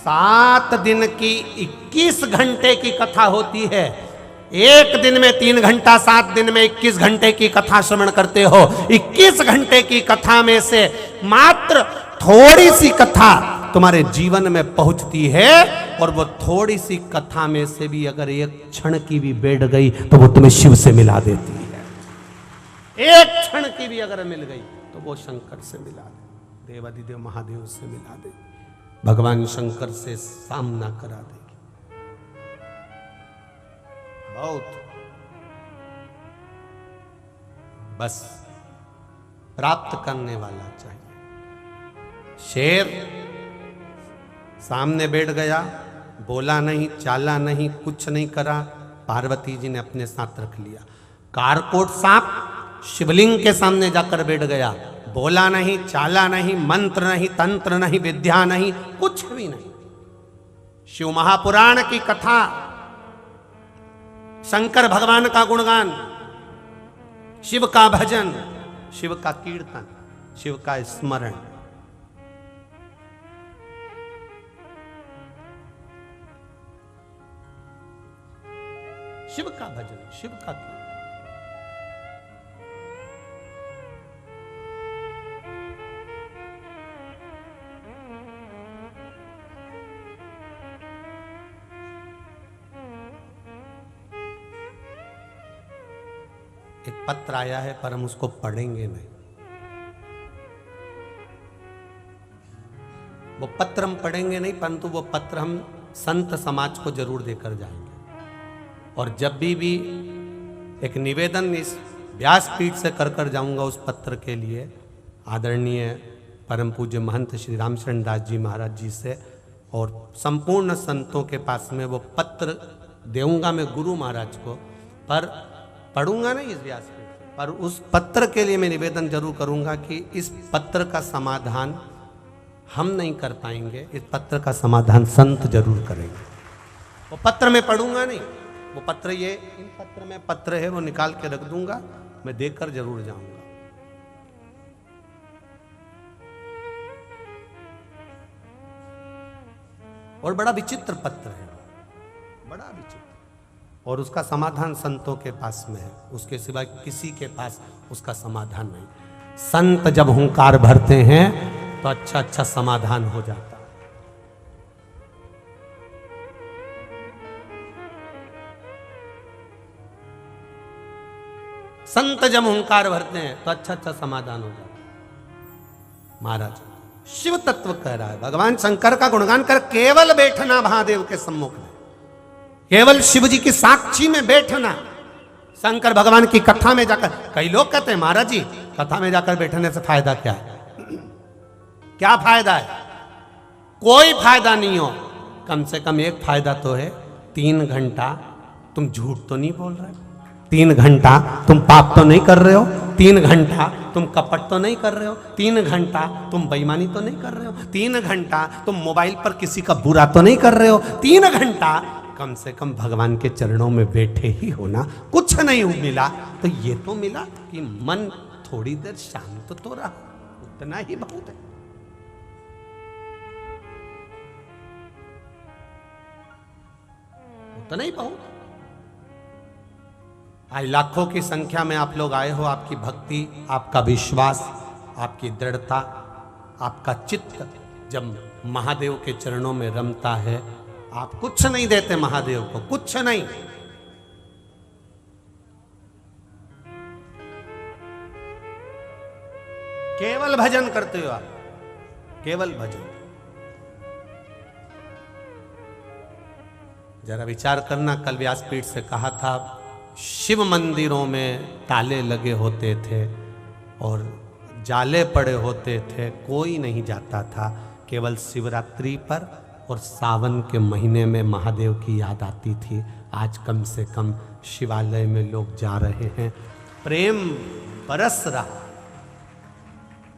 7 दिन की 21 घंटे की कथा होती है। एक दिन में 3 घंटा, 7 दिन में 21 घंटे की कथा श्रवण करते हो। 21 घंटे की कथा में से मात्र थोड़ी सी कथा तुम्हारे जीवन में पहुंचती है, और वो थोड़ी सी कथा में से भी अगर एक क्षण की भी बैठ गई तो वो तुम्हें शिव से मिला देती है। एक क्षण की भी अगर मिल गई तो वो शंकर से मिला दे, देवादिदेव महादेव से मिला दे, भगवान शंकर से सामना करा देगी। बहुत बस प्राप्त करने वाला चाहिए। शेर सामने बैठ गया, बोला नहीं, चाला नहीं, कुछ नहीं करा, पार्वती जी ने अपने साथ रख लिया। कारकोट सांप शिवलिंग के सामने जाकर बैठ गया, बोला नहीं, चाला नहीं, मंत्र नहीं, तंत्र नहीं, विद्या नहीं, कुछ भी नहीं। शिव महापुराण की कथा, शंकर भगवान का गुणगान, शिव का भजन, शिव का कीर्तन, शिव का स्मरण, शिव का भजन, शिव का कीर्तन। एक पत्र आया है पर हम उसको पढ़ेंगे नहीं। वो पत्र हम पढ़ेंगे नहीं, परंतु वो पत्र हम संत समाज को जरूर देकर जाएंगे। और जब भी एक निवेदन इस व्यासपीठ से कर जाऊंगा उस पत्र के लिए, आदरणीय परम पूज्य महंत श्री रामशरण दास जी महाराज जी से और संपूर्ण संतों के पास में वो पत्र देऊंगा मैं गुरु महाराज को, पर पढ़ूंगा नहीं इस व्यासपीठ से। पर उस पत्र के लिए मैं निवेदन जरूर करूंगा कि इस पत्र का समाधान हम नहीं कर पाएंगे, इस पत्र का समाधान संत जरूर करेंगे। वो पत्र मैं पढ़ूंगा नहीं, वो पत्र ये इन पत्र में पत्र है, वो निकाल के रख दूंगा, मैं देकर जरूर जाऊंगा। और बड़ा विचित्र पत्र है, बड़ा विचित्र, और उसका समाधान संतों के पास में है, उसके सिवा किसी के पास उसका समाधान नहीं। संत जब हुंकार भरते हैं तो अच्छा समाधान हो जाता। संत जब हुंकार भरते हैं तो अच्छा समाधान हो जाता। महाराज शिव तत्व कह रहा है, भगवान शंकर का गुणगान कर, केवल बैठना महादेव के सम्मुख में, केवल शिव जी की साक्षी में बैठना। शंकर भगवान की कथा में जाकर, कई लोग कहते हैं महाराज जी कथा में जाकर बैठने से फायदा क्या है? क्या फायदा है? कोई फायदा नहीं हो। कम से कम एक फायदा तो है, 3 घंटा तुम झूठ तो नहीं बोल रहे, 3 घंटा तुम पाप तो नहीं कर रहे हो, 3 घंटा तुम कपट तो नहीं कर रहे हो, 3 घंटा तुम बेईमानी तो नहीं कर रहे हो, 3 घंटा तुम मोबाइल पर किसी का बुरा तो नहीं कर रहे हो, 3 घंटा कम से कम भगवान के चरणों में बैठे ही होना। कुछ नहीं मिला तो ये तो मिला कि मन थोड़ी देर शांत तो रहा, उतना ही बहुत है। उतना ही बहुत। आज लाखों की संख्या में आप लोग आए हो, आपकी भक्ति, आपका विश्वास, आपकी दृढ़ता, आपका चित्त जब महादेव के चरणों में रमता है, आप कुछ नहीं देते महादेव को, कुछ नहीं। केवल भजन करते हो आप, केवल भजन। जरा विचार करना, कल व्यासपीठ से कहा था शिव मंदिरों में ताले लगे होते थे और जाले पड़े होते थे, कोई नहीं जाता था। केवल शिवरात्रि पर और सावन के महीने में महादेव की याद आती थी। आज कम से कम शिवालय में लोग जा रहे हैं, प्रेम बरस रहा।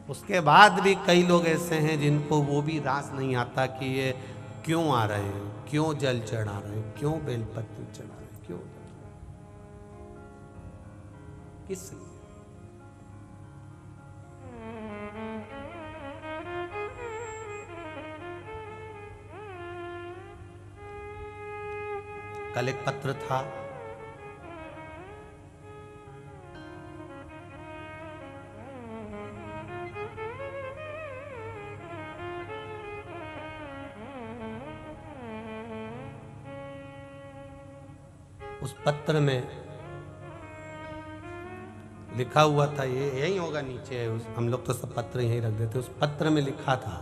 उसके बाद भी कई लोग ऐसे हैं जिनको वो भी रास नहीं आता कि ये क्यों आ रहे हैं, क्यों जल चढ़ा रहे हैं, क्यों बेलपत्र चढ़ा रहे हैं, क्यों, किस लिए? कल एक पत्र था, उस पत्र में लिखा हुआ था, ये यही होगा नीचे, हम लोग तो सब पत्र यहीं रख देते। उस पत्र में लिखा था,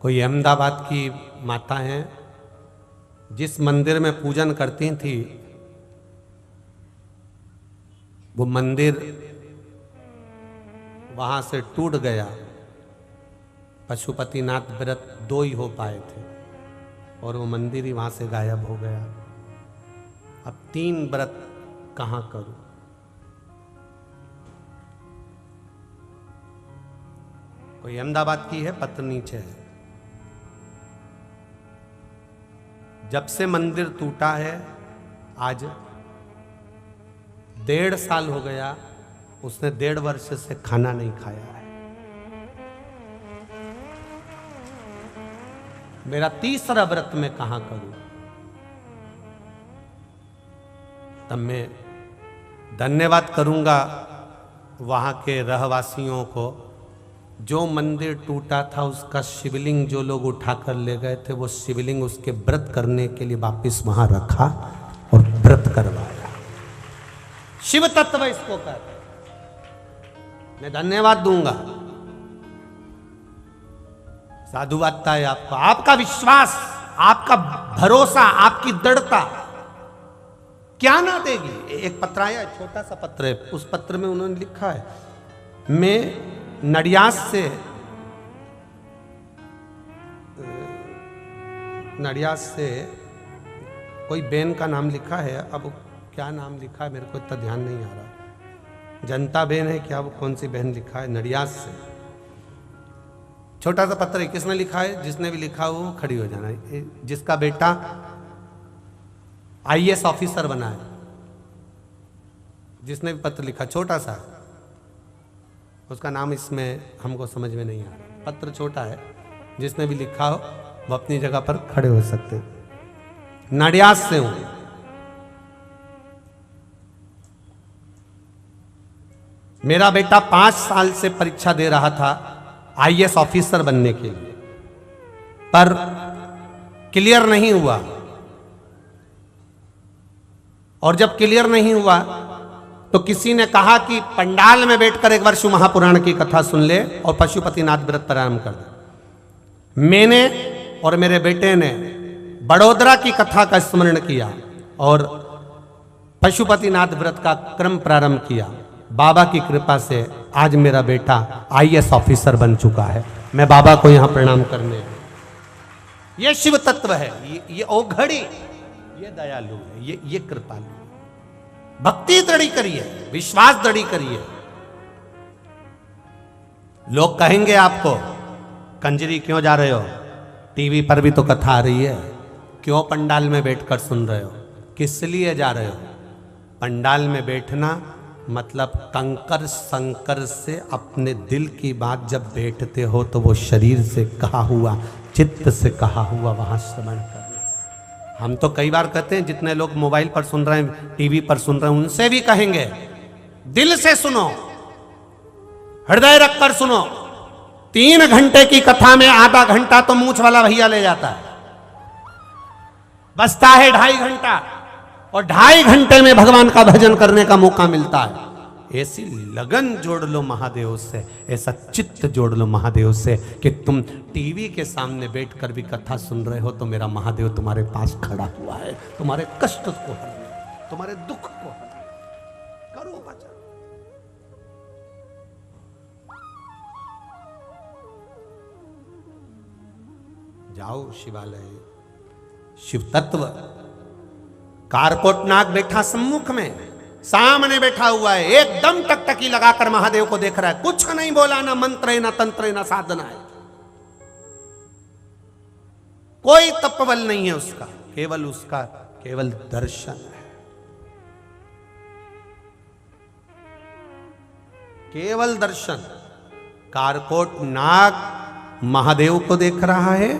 कोई अहमदाबाद की माता हैं, जिस मंदिर में पूजन करती थी वो मंदिर वहां से टूट गया। पशुपतिनाथ व्रत 2 ही हो पाए थे और वो मंदिर ही वहां से गायब हो गया। अब 3 व्रत कहां करूं? कोई अहमदाबाद की है, पत्र नीचे है। जब से मंदिर टूटा है आज 1.5 साल हो गया, उसने 1.5 वर्ष से खाना नहीं खाया है। मेरा 3रा व्रत मैं कहां करूं? तब मैं धन्यवाद करूंगा वहां के रहवासियों को। जो मंदिर टूटा था उसका शिवलिंग जो लोग उठाकर ले गए थे, वो शिवलिंग उसके व्रत करने के लिए वापस वहां रखा और व्रत करवाया। शिव तत्व इसको कर, मैं धन्यवाद दूंगा। साधुवादता है आपका, आपका विश्वास, आपका भरोसा, आपकी दृढ़ता क्या ना देगी। एक पत्र आया, छोटा सा पत्र है, उस पत्र में उन्होंने लिखा है, मैं नडियाद से कोई बेन का नाम लिखा है, अब क्या नाम लिखा है मेरे को इतना ध्यान नहीं आ रहा। जनता बेन है क्या, वो कौन सी बहन लिखा है? नडियाद से छोटा सा पत्र है। किसने लिखा है? जिसने भी लिखा हो वो खड़ी हो जाना है। जिसका बेटा IAS ऑफिसर बना है, जिसने भी पत्र लिखा, छोटा सा, उसका नाम इसमें हमको समझ में नहीं आ रहा। पत्र छोटा है, जिसने भी लिखा हो वो अपनी जगह पर खड़े हो सकते हैं। नडियाद से हूं। मेरा बेटा 5 साल से परीक्षा दे रहा था IAS ऑफिसर बनने के लिए, पर क्लियर नहीं हुआ। और जब क्लियर नहीं हुआ तो किसी ने कहा कि पंडाल में बैठकर एक बार शिव महापुराण की कथा सुन ले और पशुपतिनाथ व्रत प्रारंभ कर दे। मैंने और मेरे बेटे ने बड़ोदरा की कथा का स्मरण किया और पशुपतिनाथ व्रत का क्रम प्रारंभ किया। बाबा की कृपा से आज मेरा बेटा IAS ऑफिसर बन चुका है। मैं बाबा को यहां प्रणाम करने, ये शिव तत्व है, ये औघड़ी, ये दयालु है, ये कृपालु। भक्ति दृढ़ी करिए, विश्वास दृढ़ी करिए। लोग कहेंगे आपको, कंजरी क्यों जा रहे हो? टीवी पर भी तो कथा आ रही है, क्यों पंडाल में बैठकर सुन रहे हो? किस लिए जा रहे हो? पंडाल में बैठना मतलब कंकर संकर से अपने दिल की बात जब बैठते हो तो वो शरीर से कहा हुआ, चित्त से कहा हुआ वहां श्रवण करना। हम तो कई बार कहते हैं, जितने लोग मोबाइल पर सुन रहे हैं, टीवी पर सुन रहे हैं, उनसे भी कहेंगे दिल से सुनो, हृदय रखकर सुनो। 3 घंटे की कथा में आधा घंटा तो मूंछ वाला भैया ले जाता है, बचता है 2.5 घंटा, और 2.5 घंटे में भगवान का भजन करने का मौका मिलता है। ऐसी लगन जोड़ लो महादेव से, ऐसा चित्त जोड़ लो महादेव से कि तुम टीवी के सामने बैठकर भी कथा सुन रहे हो तो मेरा to तुम्हारे पास खड़ा हुआ है, तुम्हारे कष्ट को हरने, तुम्हारे दुख को हरने। करो भजन। जाओ शिवालय। शिव तत्व कारकोटनाग बैठा सम्मुख में, सामने बैठा हुआ है, एकदम टकटकी लगाकर महादेव को देख रहा है, कुछ नहीं बोला, ना मंत्र है, ना तंत्र है, ना साधना है, कोई तपबल नहीं है उसका, केवल दर्शन है, केवल दर्शन। कारकोट नाग महादेव को देख रहा है,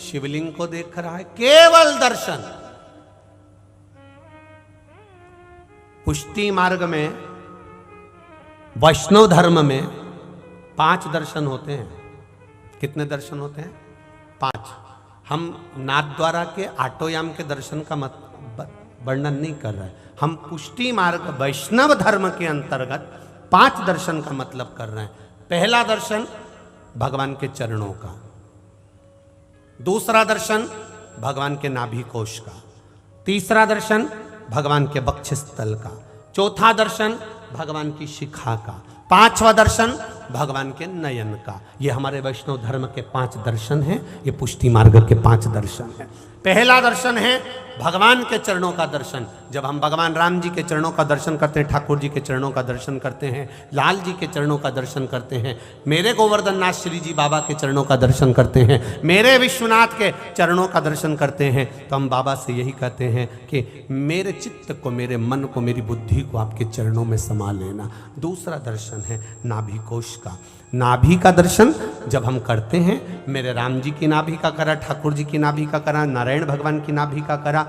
शिवलिंग को देख रहा है, केवल दर्शन। पुष्टि मार्ग में, वैष्णव धर्म में 5 दर्शन होते हैं। कितने दर्शन होते हैं? 5। हम नाथद्वारा के आटोयाम के दर्शन का वर्णन नहीं कर रहे, हम पुष्टि मार्ग वैष्णव धर्म के अंतर्गत 5 दर्शन का मतलब कर रहे हैं। पहला दर्शन भगवान के चरणों का, दूसरा दर्शन भगवान के नाभि कोश का, तीसरा दर्शन भगवान के वक्षस्थल का, चौथा दर्शन भगवान की शिखा का, 5वां दर्शन भगवान के नयन का। ये हमारे वैष्णव धर्म के 5 दर्शन हैं। ये पुष्टि मार्ग के 5 दर्शन हैं। पहला दर्शन है भगवान के चरणों का दर्शन। जब हम भगवान राम जी के चरणों का दर्शन करते हैं, ठाकुर जी के चरणों का दर्शन करते हैं, लाल जी के चरणों का दर्शन करते हैं, मेरे गोवर्धन नाथ श्री जी बाबा के चरणों का दर्शन करते हैं, मेरे विश्वनाथ के चरणों का दर्शन करते हैं, तो हम बाबा से यही कहते हैं कि मेरे चित्त को, मेरे मन को, मेरी बुद्धि को आपके चरणों में समा लेना। दूसरा दर्शन है नाभि कोश का। नाभि का दर्शन जब हम करते हैं, मेरे राम जी की नाभि का करा, ठाकुर जी की नाभि का करा, नारायण भगवान की नाभि का करा,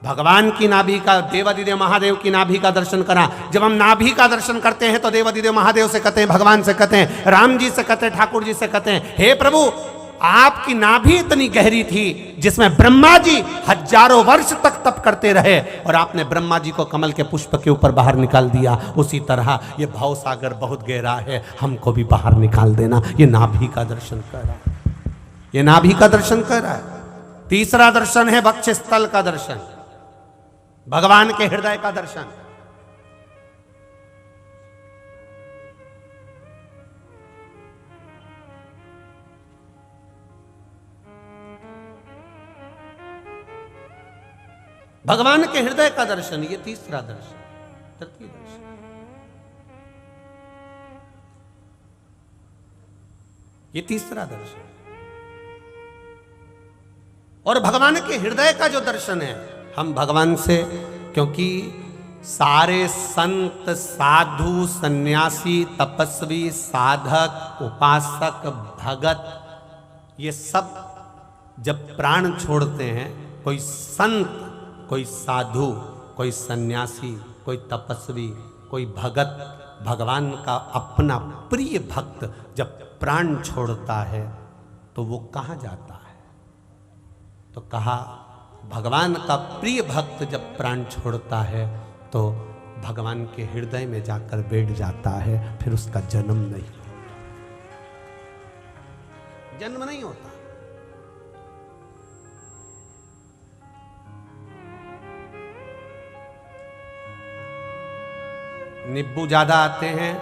भगवान की नाभि का, देवादिदेव महादेव की नाभि का दर्शन करा। जब हम नाभि का दर्शन करते हैं तो देवादिदेव महादेव से कहते हैं, भगवान से कहते हैं, राम जी से कहते हैं, ठाकुर जी से कहते हैं, हे प्रभु आपकी नाभि इतनी गहरी थी जिसमें ब्रह्मा जी हजारों वर्ष तक तप करते रहे और आपने ब्रह्मा जी को कमल के पुष्प के ऊपर बाहर निकाल दिया। उसी तरह ये भव सागर बहुत गहरा है, हमको भी बाहर निकाल देना। ये नाभि का दर्शन कर रहा है, ये नाभि का दर्शन कर रहा है। तीसरा दर्शन है वक्षस्थल का दर्शन, भगवान के हृदय का दर्शन। भगवान के हृदय का दर्शन, ये तीसरा दर्शन। तृतीय दर्शन ये तीसरा दर्शन। और भगवान के हृदय का जो दर्शन है, हम भगवान से, क्योंकि सारे संत, साधु, सन्यासी, तपस्वी, साधक, उपासक, भगत, ये सब जब प्राण छोड़ते हैं, कोई संत, कोई साधु, कोई सन्यासी, कोई तपस्वी, कोई भगत, भगवान का अपना प्रिय भक्त जब प्राण छोड़ता है तो वो कहाँ जाता है? तो कहा भगवान का प्रिय भक्त जब प्राण छोड़ता है तो भगवान के हृदय में जाकर बैठ जाता है, फिर उसका जन्म नहीं, जन्म नहीं होता। नींबू ज्यादा आते हैं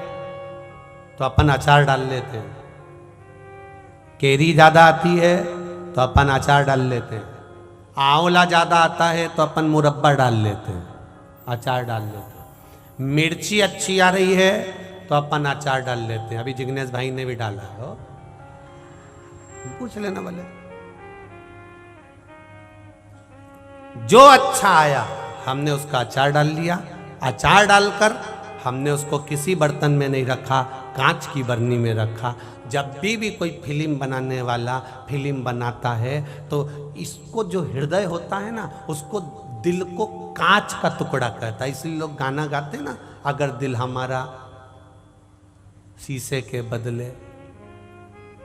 तो अपन अचार डाल लेते हैं, केरी ज्यादा आती है तो अपन अचार डाल लेते हैं, आंवला ज्यादा आता है तो अपन मुरब्बा डाल लेते हैं, अचार डाल लेते हैं, मिर्ची अच्छी आ रही है तो अपन अचार डाल लेते हैं। अभी जिग्नेश भाई ने भी डाला है, पूछ लेना बोले। जो अच्छा आया हमने उसका अचार डाल लिया। अचार डालकर हमने उसको किसी बर्तन में नहीं रखा, कांच की बरनी में रखा। जब भी कोई फिल्म बनाने वाला फिल्म बनाता है तो इसको जो हृदय होता है ना, उसको दिल को कांच का टुकड़ा कहता है। इसलिए लोग गाना गाते ना, अगर दिल हमारा शीशे के बदले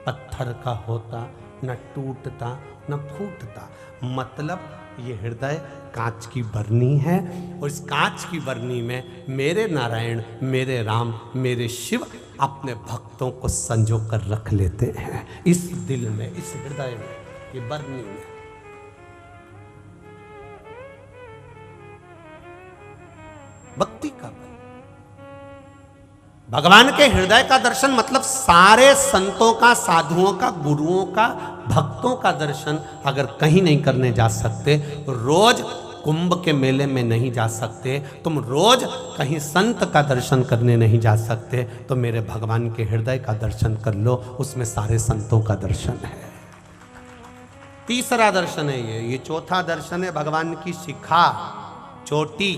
पत्थर का होता, न टूटता न फूटता। मतलब ये हृदय कांच की बरनी है और इस कांच की बरनी में मेरे नारायण, मेरे राम, मेरे शिव अपने भक्तों को संजो कर रख लेते हैं इस दिल में, इस हृदय में, ये बरनी में। भक्ति का भगवान के हृदय का दर्शन मतलब सारे संतों का, साधुओं का, गुरुओं का, भक्तों का दर्शन अगर कहीं नहीं करने जा सकते, रोज कुंभ के मेले में नहीं जा सकते, तुम रोज कहीं संत का दर्शन करने नहीं जा सकते, तो मेरे भगवान के हृदय का दर्शन कर लो, उसमें सारे संतों का दर्शन है। तीसरा दर्शन है ये चौथा दर्शन है भगवान की शिखा, चोटी।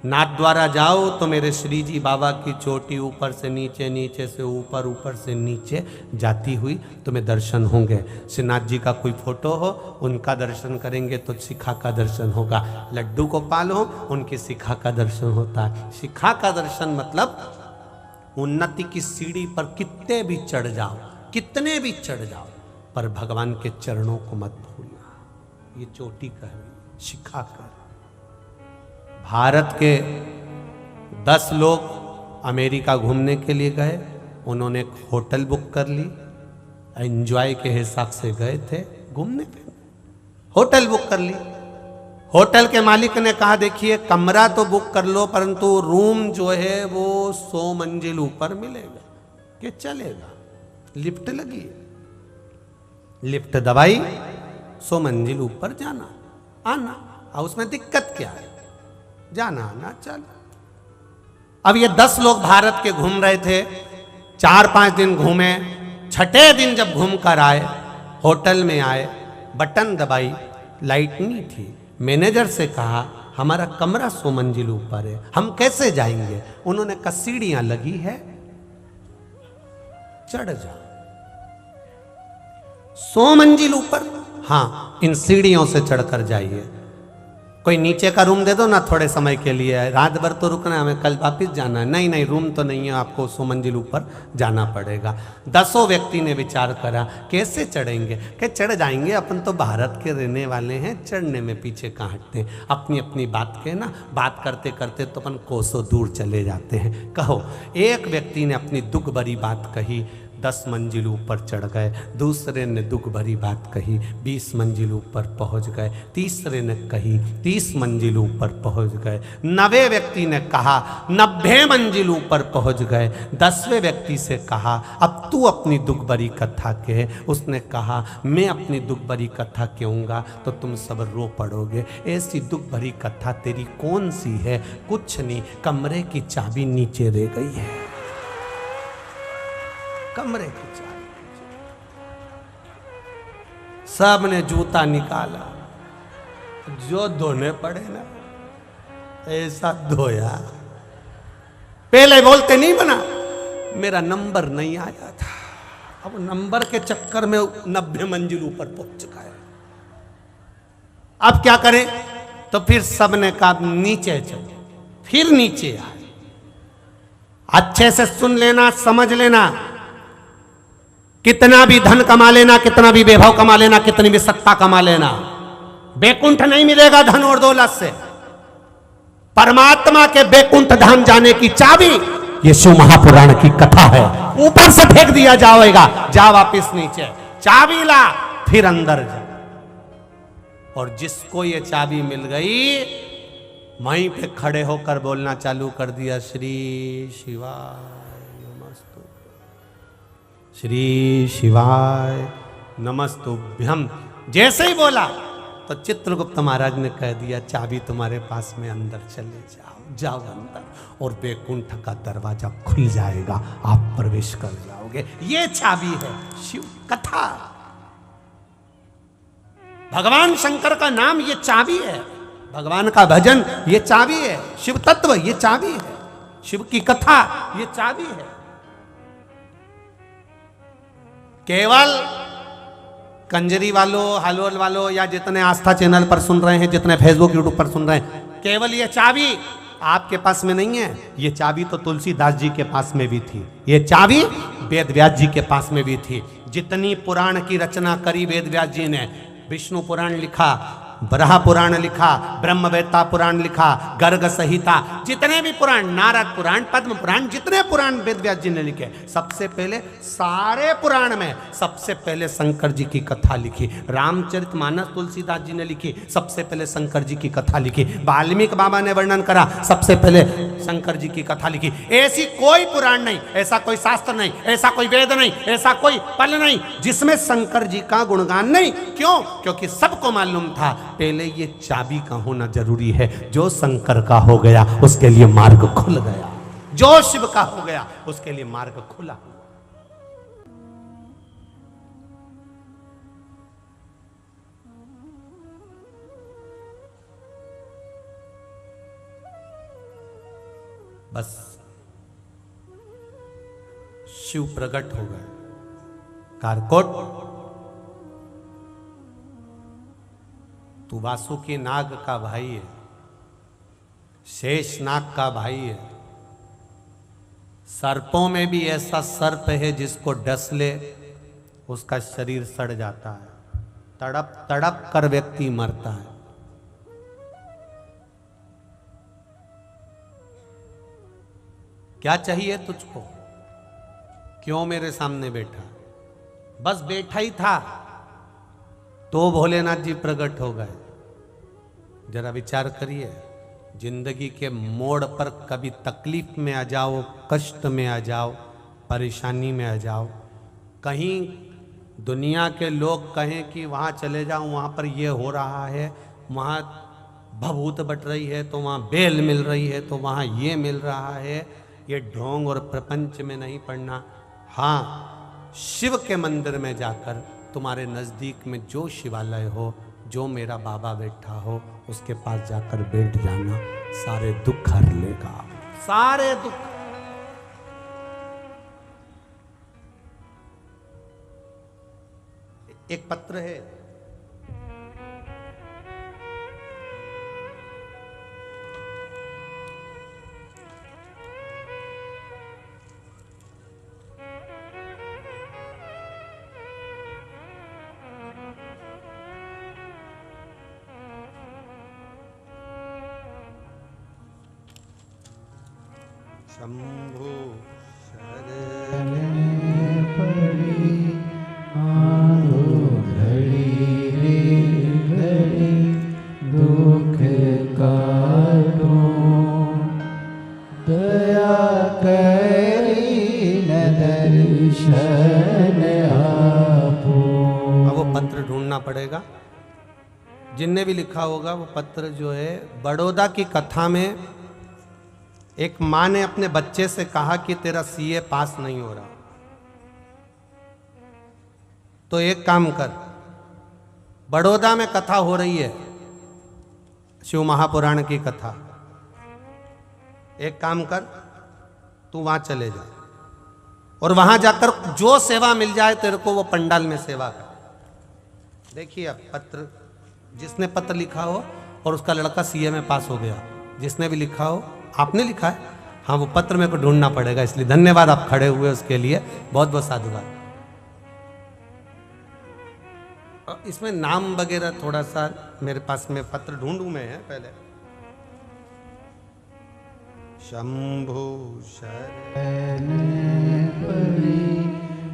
नाथ द्वारा जाओ तो मेरे श्री जी बाबा की चोटी ऊपर से नीचे, नीचे से ऊपर, ऊपर से नीचे जाती हुई तुम्हें दर्शन होंगे। श्रीनाथ जी का कोई फोटो हो, उनका दर्शन करेंगे तो शिखा का दर्शन होगा। लड्डू गोपाल हो, उनकी शिखा का दर्शन होता है। शिखा का दर्शन मतलब उन्नति की सीढ़ी पर कितने भी चढ़ जाओ, कितने भी चढ़ जाओ, पर भगवान के चरणों को मत भूलना। ये चोटी कहवी, शिखा कर। भारत के 10 लोग अमेरिका घूमने के लिए गए। उन्होंने एक होटल बुक कर ली, एंजॉय के हिसाब से गए थे घूमने पे, होटल बुक कर ली। होटल के मालिक ने कहा देखिए कमरा तो बुक कर लो, परंतु रूम जो है वो 100 मंजिल ऊपर मिलेगा। कि चलेगा, लिफ्ट लगी है, लिफ्ट दबाई, 100 मंजिल ऊपर जाना आना, और उसमें दिक्कत क्या है, जाना आना चल। अब ये 10 लोग भारत के घूम रहे थे। 4-5 दिन घूमे। छठे दिन जब घूम कर आए, होटल में आए, बटन दबाई, लाइट नहीं थी। मैनेजर से कहा हमारा कमरा 100 मंजिल ऊपर है, हम कैसे जाएंगे? उन्होंने कहा सीढ़ियां लगी है, चढ़ जाओ। 100 मंजिल ऊपर, हाँ इन सीढ़ियों से चढ़कर जाइए। कोई नीचे का रूम दे दो ना थोड़े समय के लिए, रात भर तो रुकना है, हमें कल वापिस जाना है। नहीं नहीं, रूम तो नहीं है, आपको 100 मंजिल ऊपर जाना पड़ेगा। 10 व्यक्ति ने विचार करा कैसे चढ़ेंगे? कि चढ़ जाएंगे, अपन तो भारत के रहने वाले हैं, चढ़ने में पीछे कहाँ हटते हैं। अपनी अपनी बात के ना, बात करते करते तो अपन कोसों दूर चले जाते हैं। कहो, एक व्यक्ति ने अपनी दुख भरी बात कही, 10 मंजिल ऊपर चढ़ गए। दूसरे ने दुख भरी बात कही, 20 मंजिल ऊपर पहुंच गए। तीसरे ने कही, 30 मंजिल ऊपर पहुंच गए। 90 व्यक्ति ने कहा, 90 मंजिल ऊपर पहुंच गए। 10वें व्यक्ति से कहा अब तू अपनी दुख भरी कथा कह। उसने कहा मैं अपनी दुख भरी कथा कहूँगा तो तुम सब रो पड़ोगे। ऐसी दुख भरी कथा तेरी कौन सी है? कुछ नहीं, कमरे की चाबी नीचे रह गई है, कमरे की चाबी। सब ने जूता निकाला, जो धोने पड़े ना ऐसा धोया। पहले बोलते नहीं बना, मेरा नंबर नहीं आया था, अब नंबर के चक्कर में 90 मंजिल ऊपर पहुंच चुका है। अब क्या करें? तो फिर सब ने कहा नीचे चलो। फिर नीचे आए। अच्छे से सुन लेना, समझ लेना, कितना भी धन कमा लेना, कितना भी वैभव कमा लेना, कितनी भी सत्ता कमा लेना, बैकुंठ नहीं मिलेगा धन और दौलत से। परमात्मा के बैकुंठ धाम जाने की चाबी ये शिव महापुराण की कथा है। ऊपर से फेंक दिया जाएगा, जा वापिस नीचे, चाबी ला, फिर अंदर जा। और जिसको ये चाबी मिल गई, वहीं पे खड़े होकर बोलना चालू कर दिया, श्री शिवाय श्री शिवाय नमस्तुभ्यम। जैसे ही बोला तो चित्रगुप्त महाराज ने कह दिया चाबी तुम्हारे पास में, अंदर चले जाओ, जाओ अंदर, और बैकुंठ का दरवाजा खुल जाएगा, आप प्रवेश कर जाओगे। ये चाबी है शिव कथा। भगवान शंकर का नाम ये चाबी है, भगवान का भजन ये चाबी है, शिव तत्व ये चाबी है, शिव की कथा ये चाबी है। केवल कंजरी वालों, हलवल वालों, या जितने आस्था चैनल पर सुन रहे हैं, जितने फेसबुक यूट्यूब पर सुन रहे हैं, केवल ये चाबी आपके पास में नहीं है। ये चाबी तो तुलसीदास जी के पास में भी थी, ये चाबी वेद व्यास जी के पास में भी थी। जितनी पुराण की रचना करी वेद व्यास जी ने, विष्णु पुराण लिखा, बराह पुराण लिखा, ब्रह्मवेत्ता पुराण लिखा, गर्ग संहिता, जितने भी पुराण, नारद पुराण, पद्म पुराण, जितने पुराण वेद व्यास जी ने लिखे, सबसे पहले सारे पुराण में सबसे पहले शंकर जी की कथा लिखी। रामचरितमानस तुलसीदास जी ने लिखी, सबसे पहले शंकर जी की कथा लिखी। वाल्मीकि बाबा ने वर्णन करा, सबसे पहले शंकर जी की कथा लिखी। ऐसी कोई पुराण नहीं, ऐसा कोई शास्त्र नहीं, ऐसा कोई वेद नहीं, ऐसा कोई पल नहीं जिसमें शंकर जी का गुणगान नहीं। क्यों? क्योंकि सबको मालूम था पहले ये चाबी का होना जरूरी है। जो शंकर का हो गया उसके लिए मार्ग खुल गया, जो शिव का हो गया उसके लिए मार्ग खुला। बस शिव प्रकट हो गए। कारकोट, तू वासुकी नाग का भाई है, शेष नाग का भाई है। सर्पों में भी ऐसा सर्प है जिसको डस ले उसका शरीर सड़ जाता है, तड़प तड़प कर व्यक्ति मरता है। क्या चाहिए तुझको? क्यों मेरे सामने बैठा? बस बैठा ही था तो भोलेनाथ जी प्रकट हो गए। जरा विचार करिए, जिंदगी के मोड़ पर कभी तकलीफ में आ जाओ, कष्ट में आ जाओ, परेशानी में आ जाओ, कहीं दुनिया के लोग कहें कि वहाँ चले जाओ, वहाँ पर ये हो रहा है, वहाँ भभूत बट रही है, तो वहाँ बेल मिल रही है, तो वहाँ ये मिल रहा है, ये ढोंग और प्रपंच में नहीं पड़ना। हाँ, शिव के मंदिर में जाकर तुम्हारे नज़दीक में जो शिवालय हो, जो मेरा बाबा बैठा हो, उसके पास जाकर बैठ जाना, सारे दुख हर लेगा, सारे दुख। एक पत्र है, शंभु शरण पड़ी मांगो घड़ी रे घड़ी दुख काटो दया करी न दर्शन आपो। अब वो पत्र ढूंढना पड़ेगा, जिनने भी लिखा होगा वो पत्र जो है। बड़ौदा की कथा में एक माँ ने अपने बच्चे से कहा कि तेरा सीए पास नहीं हो रहा, तो एक काम कर, बड़ौदा में कथा हो रही है, शिव महापुराण की कथा, एक काम कर, तू वहां चले जा और वहां जाकर जो सेवा मिल जाए तेरे को वो पंडाल में सेवा कर। देखिए अब पत्र, जिसने पत्र लिखा हो और उसका लड़का सीए में पास हो गया, जिसने भी लिखा हो, आपने लिखा है, हाँ, वो पत्र मेरे को ढूंढना पड़ेगा, इसलिए धन्यवाद आप खड़े हुए उसके लिए, बहुत बहुत साधुवाद। इसमें नाम वगैरह थोड़ा सा मेरे पास में पत्र ढूंढू में है पहले। शंभु शरण पड़ी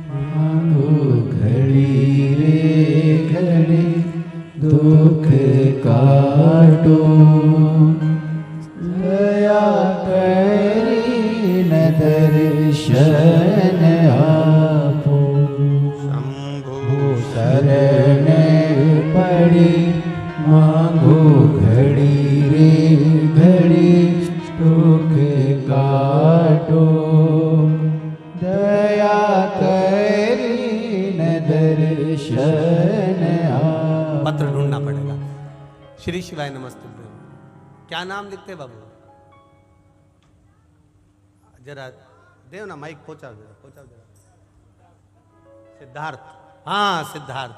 मांगो घड़ी रे घड़ी दुख काटो दया करी न दर्शन आपो। शंभु शरण पड़ी मांगो घड़ी रे घड़ी दुख काटो दया करी न दर्शन आपो। पत्र ढूंढना पड़ेगा। श्री शिवाय नमस्ते। क्या नाम लिखते बाबू? जरा देव ना, माइक पहुंचाओ जरा, पहुंचाओ जरा। सिद्धार्थ, हाँ सिद्धार्थ,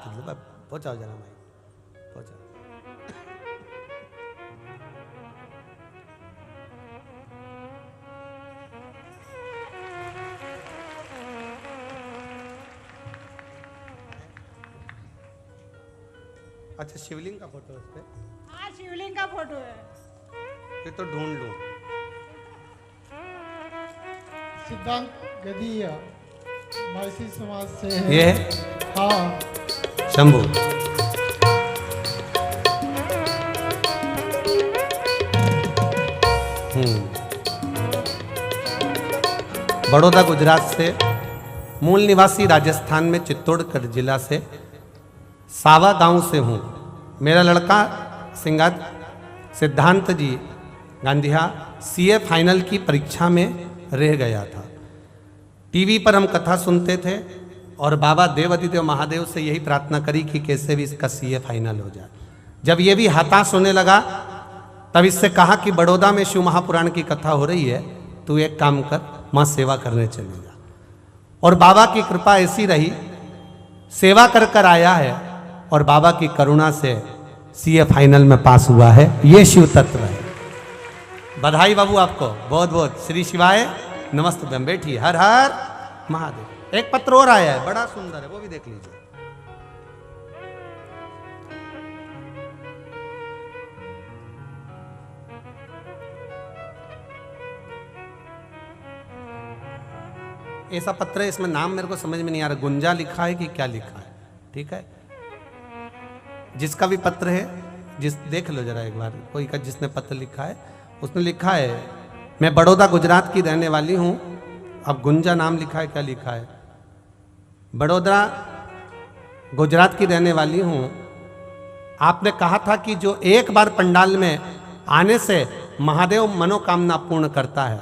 पहुंचाओ जरा माइक, पहुंचाओ। अच्छा, शिवलिंग का फोटो है उस पे? हाँ, शिवलिंग का फोटो है। ये तो ढूंढ लूं। सिद्धांत गदीय माइसी समाज से है। ये है हाँ, शंभू। बड़ौदा गुजरात से, मूल निवासी राजस्थान में चित्तौड़गढ़ जिला से सावा गांव से हूँ। मेरा लड़का सिद्धांत जी गांधिया सीए फाइनल की परीक्षा में रह गया था। टीवी पर हम कथा सुनते थे और बाबा देवादिदेव महादेव से यही प्रार्थना करी कि कैसे भी इसका सीए फाइनल हो जाए। जब ये भी हताश होने लगा तब इससे कहा कि बड़ौदा में शिव महापुराण की कथा हो रही है, तू तू एक काम कर, मां सेवा करने चले जा। और बाबा की कृपा ऐसी रही, सेवा कर कर आया है और बाबा की करुणा से सीए फाइनल में पास हुआ है। ये शिव तत्व है। बधाई बाबू आपको बहुत बहुत। श्री शिवाय नमस्ते। बैठिए। हर हर महादेव। एक पत्र और आया है, बड़ा सुंदर है, वो भी देख लीजिए। ऐसा पत्र है, इसमें नाम मेरे को समझ में नहीं आ रहा, गुंजा लिखा है कि क्या लिखा है। ठीक है, जिसका भी पत्र है, जिस देख लो जरा एक बार, कोई का जिसने पत्र लिखा है, उसने लिखा है मैं बड़ौदा गुजरात की रहने वाली हूँ। अब गुंजा नाम लिखा है, क्या लिखा है? बड़ौदा गुजरात की रहने वाली हूँ। आपने कहा था कि जो एक बार पंडाल में आने से महादेव मनोकामना पूर्ण करता है।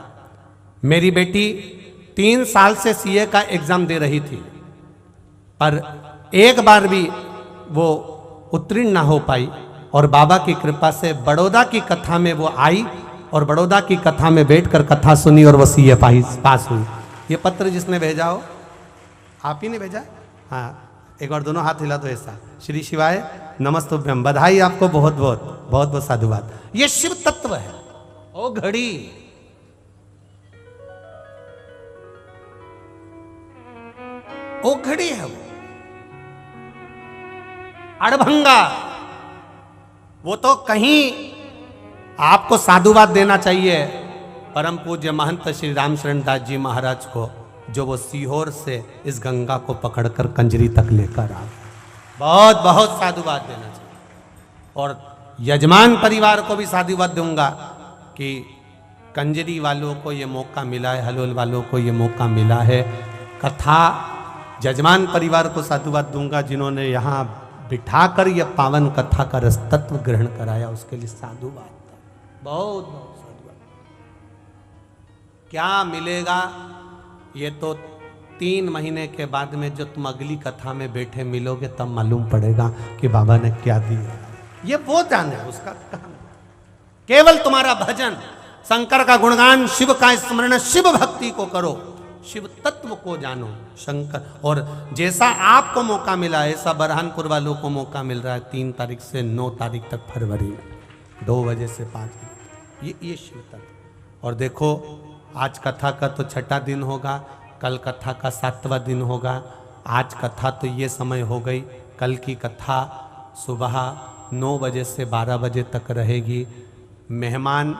मेरी बेटी 3 साल से सीए का एग्जाम दे रही थी, पर एक बार भी वो उत्तीर्ण ना हो पाई, और बाबा की कृपा से बड़ौदा की कथा में वो आई और बड़ौदा की कथा में बैठकर कथा सुनी और वो सीए पास हुई। ये पत्र जिसने भेजा हो, आप ही ने भेजा? हाँ, एक बार दोनों हाथ हिला दो ऐसा। श्री शिवाय नमस्तुभ्यम। बधाई आपको, बहुत बहुत बहुत बहुत साधुवाद। ये शिव तत्व है। ओ घड़ी, ओ घड़ी है वो अड़भंगा। वो तो कहीं आपको साधुवाद देना चाहिए परम पूज्य महंत श्री राम शरण दास जी महाराज को, जो वो सीहोर से इस गंगा को पकड़कर कंजरी तक लेकर आ। बहुत बहुत साधुवाद देना चाहिए। और यजमान परिवार को भी साधुवाद दूंगा कि कंजरी वालों को ये मौका मिला है, हलोल वालों को ये मौका मिला है। कथा यजमान परिवार को साधुवाद दूंगा जिन्होंने यहाँ बिठाकर यह पावन कथा का रसतत्व ग्रहण कराया, उसके लिए साधुवाद। बहुत बहुत साधुवाद। क्या मिलेगा ये तो 3 महीने के बाद में जो तुम अगली कथा में बैठे मिलोगे तब मालूम पड़ेगा कि बाबा ने क्या दिया। ये वो जाने उसका काम। केवल तुम्हारा भजन, शंकर का गुणगान, शिव का स्मरण, शिव भक्ति को करो, शिव तत्व को जानो शंकर। और जैसा आपको मौका मिला है, ऐसा बरहानपुर वालों को मौका मिल रहा है 3 तारीख से 9 तारीख तक फरवरी में 2 बजे से 5 बजे। ये शिव तत्व। और देखो, आज कथा का तो 6ठा दिन होगा, कल कथा का 7वां दिन होगा। आज कथा तो ये समय हो गई, कल की कथा सुबह 9 बजे से 12 बजे तक रहेगी। मेहमान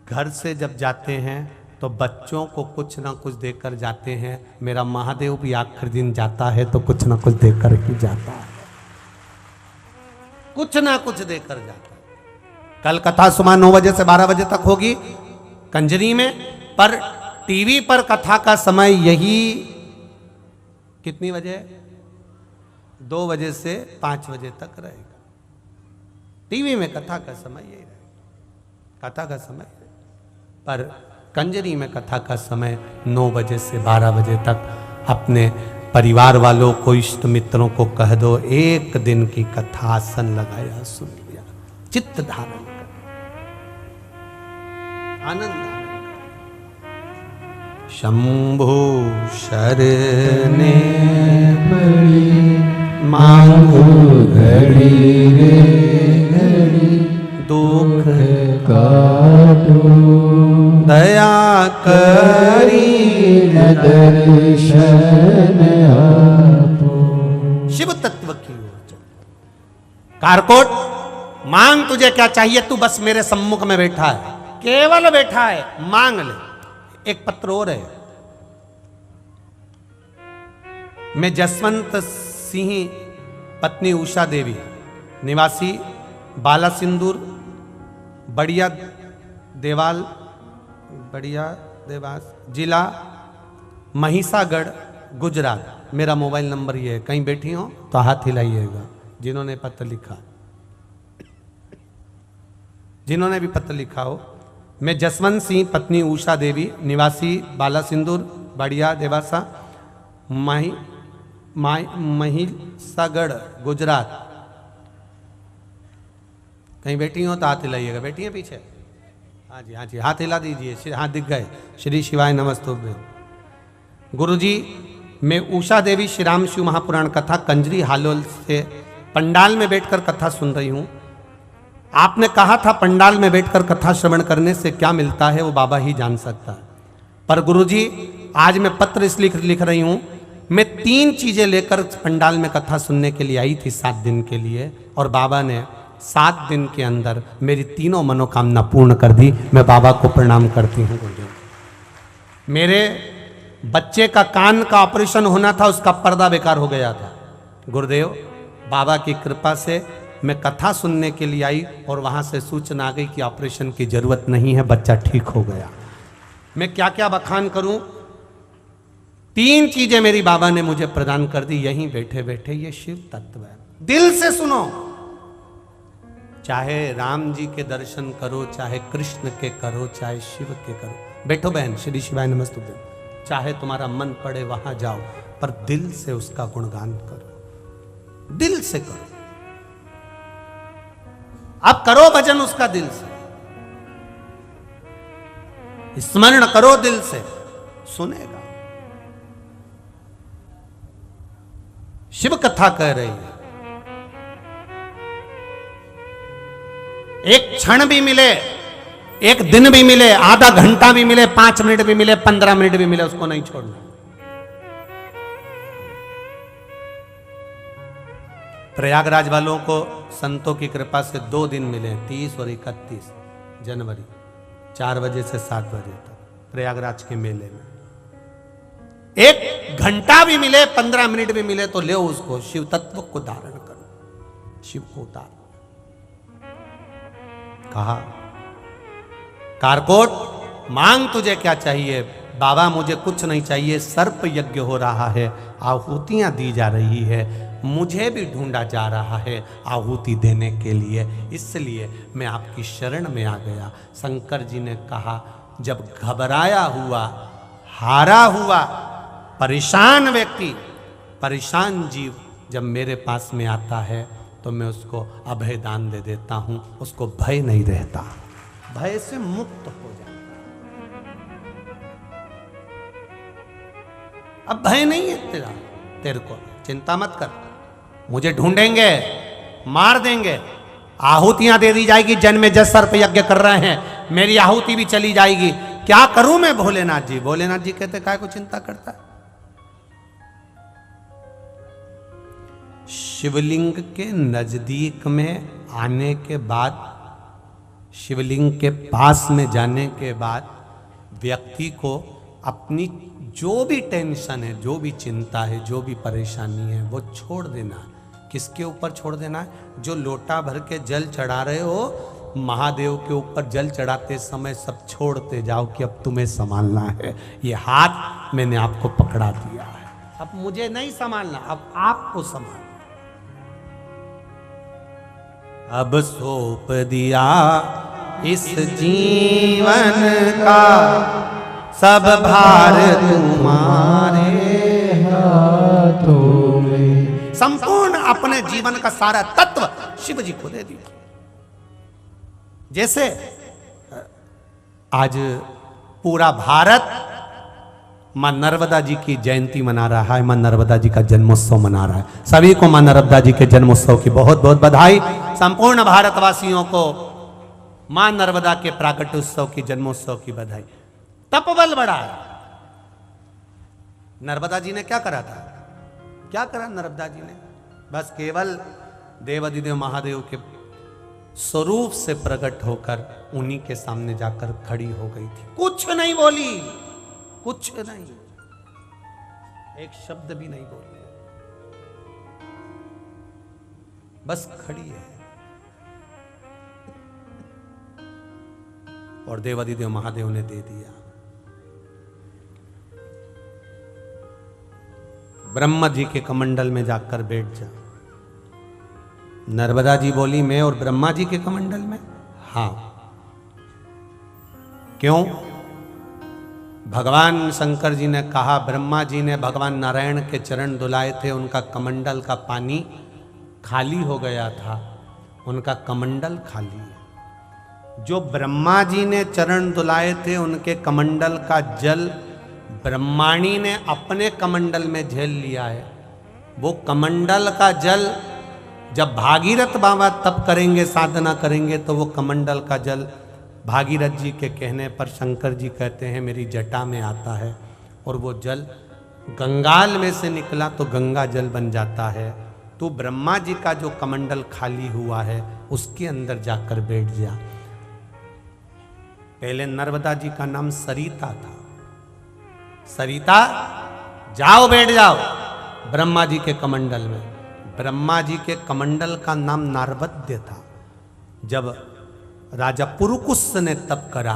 घर से जब जाते हैं तो बच्चों को कुछ ना कुछ देकर जाते हैं। मेरा महादेव भी आखिर दिन जाता है तो कुछ ना कुछ देकर ही जाता है, कुछ ना कुछ देकर जाता है। कल कथा सुबह 9 बजे से 12 बजे तक होगी कंजरी में, पर टीवी पर कथा का समय यही कितनी बजे? 2 बजे से 5 बजे तक रहेगा। टीवी में कथा का समय यही रहेगा, कथा का समय। पर कंजरी में कथा का समय 9 बजे से 12 बजे तक। अपने परिवार वालों को, इष्ट मित्रों को कह दो, एक दिन की कथा आसन लगाया, सुन लिया, चित्त धारण कर, आनंद। शंभु शरणे पड़ी मांगो घड़ी रे घड़ी, दुख काटो दया करी न दर्शन आपो। शिव तत्व की ओर चल। कारकोट, मांग तुझे क्या चाहिए, तू बस मेरे सम्मुख में बैठा है, केवल बैठा है, मांग ले। एक पत्र और है। मैं जसवंत सिंह पत्नी उषा देवी, निवासी बाला सिंदूर, बढ़िया देवास, जिला महिसागढ़, गुजरात। मेरा मोबाइल नंबर ये है। कहीं बैठी हो तो हाथ हिलाइएगा जिन्होंने पत्र लिखा, जिन्होंने भी पत्र लिखा हो। मैं जसवंत सिंह पत्नी उषा देवी, निवासी बाला सिंदूर, बढ़िया देवासा, महिसागढ़, गुजरात। कहीं बैठी हो तो हाथ हिलाइएगा। बैठी है पीछे? हाँ जी, हाँ जी, हाथ हिला दीजिए, हाथ दिख गए। श्री शिवाय नमस्तुभ्यं। गुरुजी, मैं उषा देवी श्री राम शिव महापुराण कथा कंजरी हालोल से पंडाल में बैठकर कथा सुन रही हूँ। आपने कहा था पंडाल में बैठकर कथा श्रवण करने से क्या मिलता है वो बाबा ही जान सकता है। पर गुरुजी, आज मैं पत्र इसलिए लिख रही हूँ, मैं 3 चीजें लेकर पंडाल में कथा सुनने के लिए आई थी 7 दिन के लिए, और बाबा ने 7 दिन के अंदर मेरी तीनों मनोकामना पूर्ण कर दी। मैं बाबा को प्रणाम करती हूँ गुरुदेव। मेरे बच्चे का कान का ऑपरेशन होना था, उसका पर्दा बेकार हो गया था। गुरुदेव, बाबा की कृपा से मैं कथा सुनने के लिए आई और वहां से सूचना आ गई कि ऑपरेशन की जरूरत नहीं है, बच्चा ठीक हो गया। मैं क्या क्या बखान करूं। 3 चीजें मेरी बाबा ने मुझे प्रदान कर दी यहीं बैठे बैठे। ये शिव तत्व है, दिल से सुनो। चाहे राम जी के दर्शन करो, चाहे कृष्ण के करो, चाहे शिव के करो। बैठो बहन, श्री शिवाय नमस्तुभ्यं। चाहे तुम्हारा मन पड़े वहां जाओ, पर दिल से उसका गुणगान करो, दिल से करो। अब करो भजन उसका दिल से, स्मरण करो दिल से, सुनेगा। शिव कथा कह रही है, एक क्षण भी मिले, एक दिन भी मिले, आधा घंटा भी मिले, 5 मिनट भी मिले, 15 मिनट भी मिले, उसको नहीं छोड़ना। प्रयागराज वालों को संतों की कृपा से 2 दिन मिले, 30 और 31 जनवरी, 4 बजे से 7 बजे तक प्रयागराज के मेले में। 1 घंटा भी मिले, 15 मिनट भी मिले तो ले उसको। शिव तत्व को धारण करो, शिव को उतारो। कहा, कारकोट मांग तुझे क्या चाहिए? बाबा मुझे कुछ नहीं चाहिए, सर्प यज्ञ हो रहा है, आहुतियां दी जा रही है, मुझे भी ढूंढा जा रहा है आहुति देने के लिए, इसलिए मैं आपकी शरण में आ गया। शंकर जी ने कहा, जब घबराया हुआ, हारा हुआ, परेशान व्यक्ति, परेशान जीव जब मेरे पास में आता है तो मैं उसको अभय दान दे देता हूं, उसको भय नहीं रहता, भय से मुक्त हो जाता। अब भय नहीं है तेरे को, चिंता मत कर। मुझे ढूंढेंगे, मार देंगे, आहुतियां दे दी जाएगी। जन्म में जस सर्प यज्ञ कर रहे हैं, मेरी आहुति भी चली जाएगी। क्या करूं मैं भोलेनाथ जी? भोलेनाथ जी कहते काय को चिंता करता है? शिवलिंग के नजदीक में आने के बाद, शिवलिंग के पास में जाने के बाद व्यक्ति को अपनी जो भी टेंशन है, जो भी चिंता है, जो भी परेशानी है, वो छोड़ देना है। किसके ऊपर छोड़ देना है? जो लोटा भर के जल चढ़ा रहे हो, महादेव के ऊपर जल चढ़ाते समय सब छोड़ते जाओ कि अब तुम्हें संभालना है। ये हाथ मैंने आपको पकड़ा दिया है, अब मुझे नहीं संभालना, अब आपको संभालना। अब सौंप दिया इस जीवन का सब भार तुम्हारे हाथों में। संपूर्ण अपने जीवन का सारा तत्व शिव जी को दे दिया। जैसे आज पूरा भारत मां नर्मदा जी की जयंती मना रहा है, मां नर्मदा जी का जन्मोत्सव मना रहा है। सभी को मां नर्मदा जी के जन्मोत्सव की बहुत बहुत बधाई। संपूर्ण भारतवासियों को मां नर्मदा के प्राकट्योत्सव की, जन्मोत्सव की बधाई। तपबल बढ़ा है। नर्मदा जी ने क्या करा था? क्या करा नर्मदा जी ने? बस केवल देवाधिदेव महादेव के स्वरूप से प्रकट होकर उन्हीं के सामने जाकर खड़ी हो गई थी। कुछ नहीं बोली, कुछ नहीं, एक शब्द भी नहीं बोली, बस खड़ी है। और देवाधिदेव महादेव ने दे दिया। ब्रह्मा जी के कमंडल में जाकर बैठ जा। नर्मदा जी बोली, मैं और ब्रह्मा जी के कमंडल में? हां। क्यों? भगवान शंकर जी ने कहा, ब्रह्मा जी ने भगवान नारायण के चरण धुलाए थे, उनका कमंडल का पानी खाली हो गया था, उनका कमंडल खाली है। जो ब्रह्मा जी ने चरण दुलाए थे उनके कमंडल का जल ब्रह्माणी ने अपने कमंडल में झेल लिया है। वो कमंडल का जल जब भागीरथ बाबा तप करेंगे, साधना करेंगे, तो वो कमंडल का जल भागीरथ जी के कहने पर शंकर जी कहते हैं मेरी जटा में आता है, और वो जल गंगाल में से निकला तो गंगा जल बन जाता है। तो ब्रह्मा जी का जो कमंडल खाली हुआ है उसके अंदर जाकर बैठ जा। पहले नर्मदा जी का नाम सरिता था। सरिता जाओ बैठ जाओ ब्रह्मा जी के कमंडल में। ब्रह्मा जी के कमंडल का नाम नारवद्य था। जब राजा पुरुकुस ने तप करा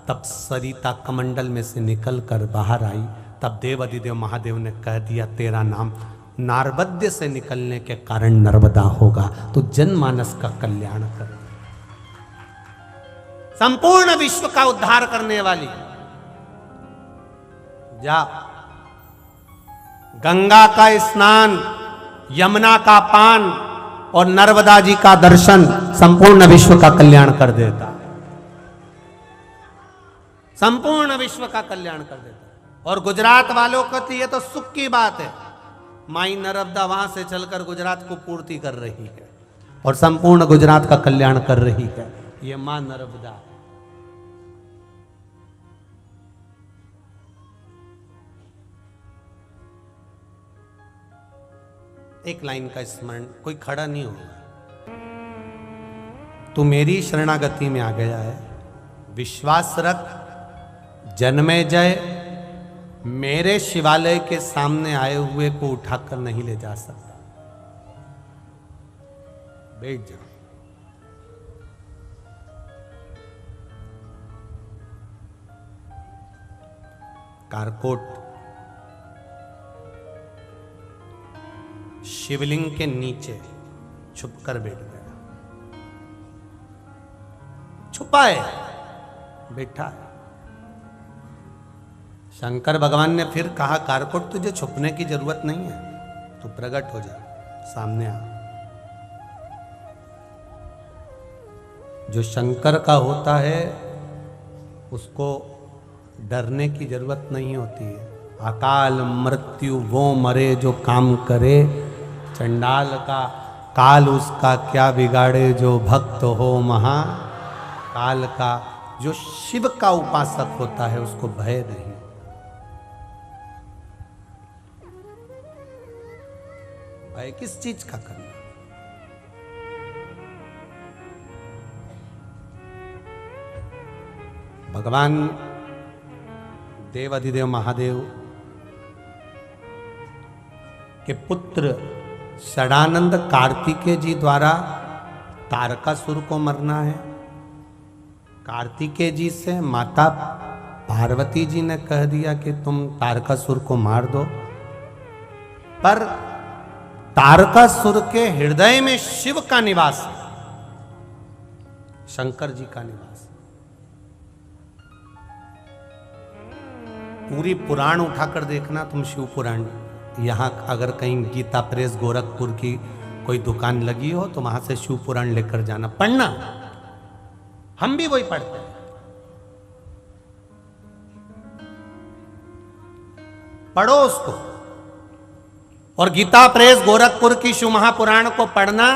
तब सरिता कमंडल में से निकल कर बाहर आई। तब देव अधिदेव महादेव ने कह दिया तेरा नाम नारवद्य से निकलने के कारण नर्मदा होगा, तो जनमानस का कल्याण करे, संपूर्ण विश्व का उद्धार करने वाली। जा गंगा का स्नान, यमुना का पान और नर्मदा जी का दर्शन संपूर्ण विश्व का कल्याण कर देता, संपूर्ण विश्व का कल्याण कर देता। और गुजरात वालों को तो ये तो सुख की बात है, माई नर्मदा वहां से चलकर गुजरात को पूर्ति कर रही है और संपूर्ण गुजरात का कल्याण कर रही है। ये मां नर्मदा। एक लाइन का स्मरण, कोई खड़ा नहीं होगा। तू मेरी शरणागति में आ गया है, विश्वास रख, जन्मेजय मेरे शिवालय के सामने आए हुए को उठाकर नहीं ले जा सकता। बैठ जाओ। कारकोट शिवलिंग के नीचे छुपकर बैठ गया। छुपा है, बैठा है। शंकर भगवान ने फिर कहा कारकोट तुझे छुपने की जरूरत नहीं है, तू प्रकट हो जा, सामने आ। जो शंकर का होता है उसको डरने की जरूरत नहीं होती है। अकाल मृत्यु वो मरे जो काम करे, चंडाल का काल उसका क्या बिगाड़े जो भक्त हो महा काल का। जो शिव का उपासक होता है उसको भय नहीं। भय किस चीज का करना? भगवान देव अधिदेव महादेव के पुत्र षडानंद कार्तिकेय जी द्वारा तारकासुर को मरना है। कार्तिकेय जी से माता पार्वती जी ने कह दिया कि तुम तारकासुर को मार दो, पर तारकासुर के हृदय में शिव का निवास है, शंकर जी का निवास। पूरी पुराण उठाकर देखना तुम, शिव पुराण। यहां अगर कहीं गीता प्रेस गोरखपुर की कोई दुकान लगी हो तो वहां से शिव पुराण लेकर जाना, पढ़ना। हम भी वही पढ़ते हैं। पढ़ो उसको। और गीता प्रेस गोरखपुर की शिव महापुराण को पढ़ना,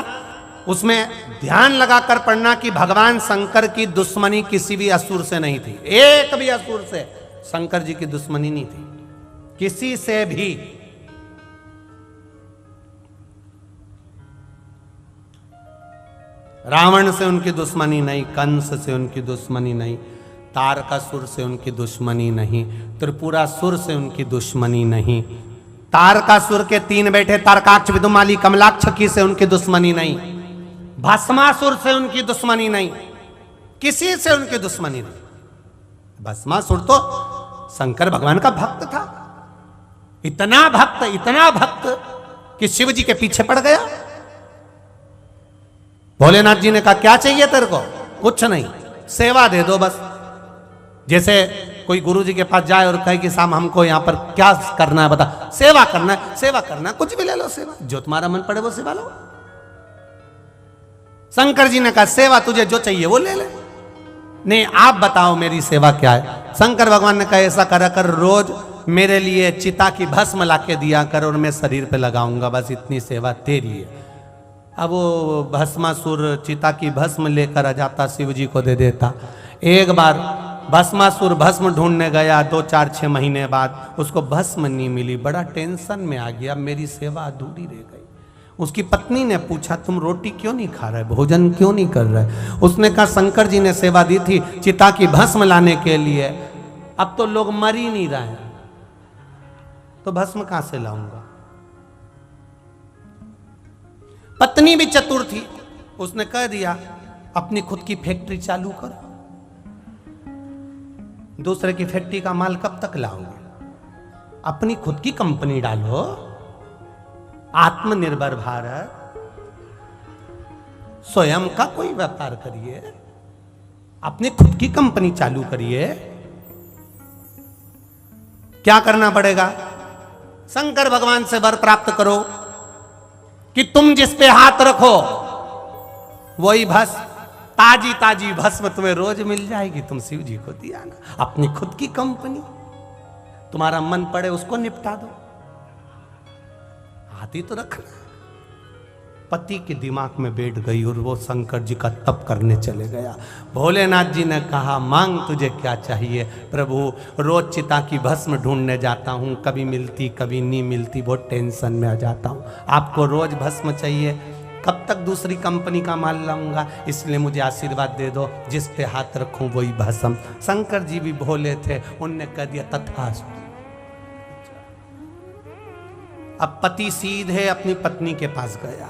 उसमें ध्यान लगाकर पढ़ना कि भगवान शंकर की दुश्मनी किसी भी असुर से नहीं थी। एक भी असुर से शंकर जी की दुश्मनी नहीं थी, किसी से भी। रावण से उनकी दुश्मनी नहीं, कंस से उनकी दुश्मनी नहीं, तारकासुर से उनकी दुश्मनी नहीं, त्रिपुरासुर से उनकी दुश्मनी नहीं, तारकासुर के 3 बेटे तारकाक्ष, विदुमाली, कमलाक्ष से उनकी दुश्मनी नहीं, भस्मासुर से उनकी दुश्मनी नहीं, किसी से उनकी दुश्मनी नहीं। भस्मासुर तो शंकर भगवान का भक्त था, इतना भक्त कि शिव जी के पीछे पड़ गया। भोलेनाथ जी ने कहा क्या चाहिए तेरे को? कुछ नहीं, सेवा दे दो बस। जैसे कोई गुरु जी के पास जाए और कहे कि साहब हमको यहाँ पर क्या करना है बता। सेवा करना है, सेवा करना है, कुछ भी ले लो सेवा, जो तुम्हारा मन पड़े वो सेवा लो। शंकर जी ने कहा सेवा तुझे जो चाहिए वो ले ले। नहीं आप बताओ मेरी सेवा क्या है। शंकर भगवान ने कहा ऐसा करा कर, रोज मेरे लिए चिता की भस्म लाके दिया कर और मैं शरीर पे लगाऊंगा, बस इतनी सेवा तेरी है। अब वो भस्मासुर चिता की भस्म लेकर आ जाता, शिव जी को दे देता। एक बार भस्मासुर भस्म ढूंढने गया, 2-4-6 महीने बाद उसको भस्म नहीं मिली, बड़ा टेंशन में आ गया, मेरी सेवा अधूरी रह गई। उसकी पत्नी ने पूछा तुम रोटी क्यों नहीं खा रहे, भोजन क्यों नहीं कर रहे? उसने कहा शंकर जी ने सेवा दी थी चिता की भस्म लाने के लिए, अब तो लोग मर ही नहीं रहे, तो भस्म कहां से लाऊंगा। पत्नी भी चतुर थी, उसने कह दिया अपनी खुद की फैक्ट्री चालू करो, दूसरे की फैक्ट्री का माल कब तक लाओगे, अपनी खुद की कंपनी डालो, आत्मनिर्भर भारत, स्वयं का कोई व्यापार करिए, अपनी खुद की कंपनी चालू करिए। क्या करना पड़ेगा? शंकर भगवान से वर प्राप्त करो कि तुम जिस पे हाथ रखो वही भस्म, ताजी ताजी भस्म तुम्हें रोज मिल जाएगी, तुम शिव जी को दिया ना। अपनी खुद की कंपनी, तुम्हारा मन पड़े उसको निपटा दो, हाथ ही तो रखना। पति के दिमाग में बैठ गई और वो शंकर जी का तप करने चले गया। भोलेनाथ जी ने कहा मांग तुझे क्या चाहिए। प्रभु रोज चिता की भस्म ढूंढने जाता हूँ, कभी मिलती कभी नहीं मिलती, बहुत टेंशन में आ जाता हूँ। आपको रोज भस्म चाहिए, कब तक दूसरी कंपनी का माल लाऊंगा, इसलिए मुझे आशीर्वाद दे दो, जिस पे हाथ रखूं वही भस्म। शंकर जी भी भोले थे, उनने कह दिया तथास्तु। अब पति सीधे अपनी पत्नी के पास गया,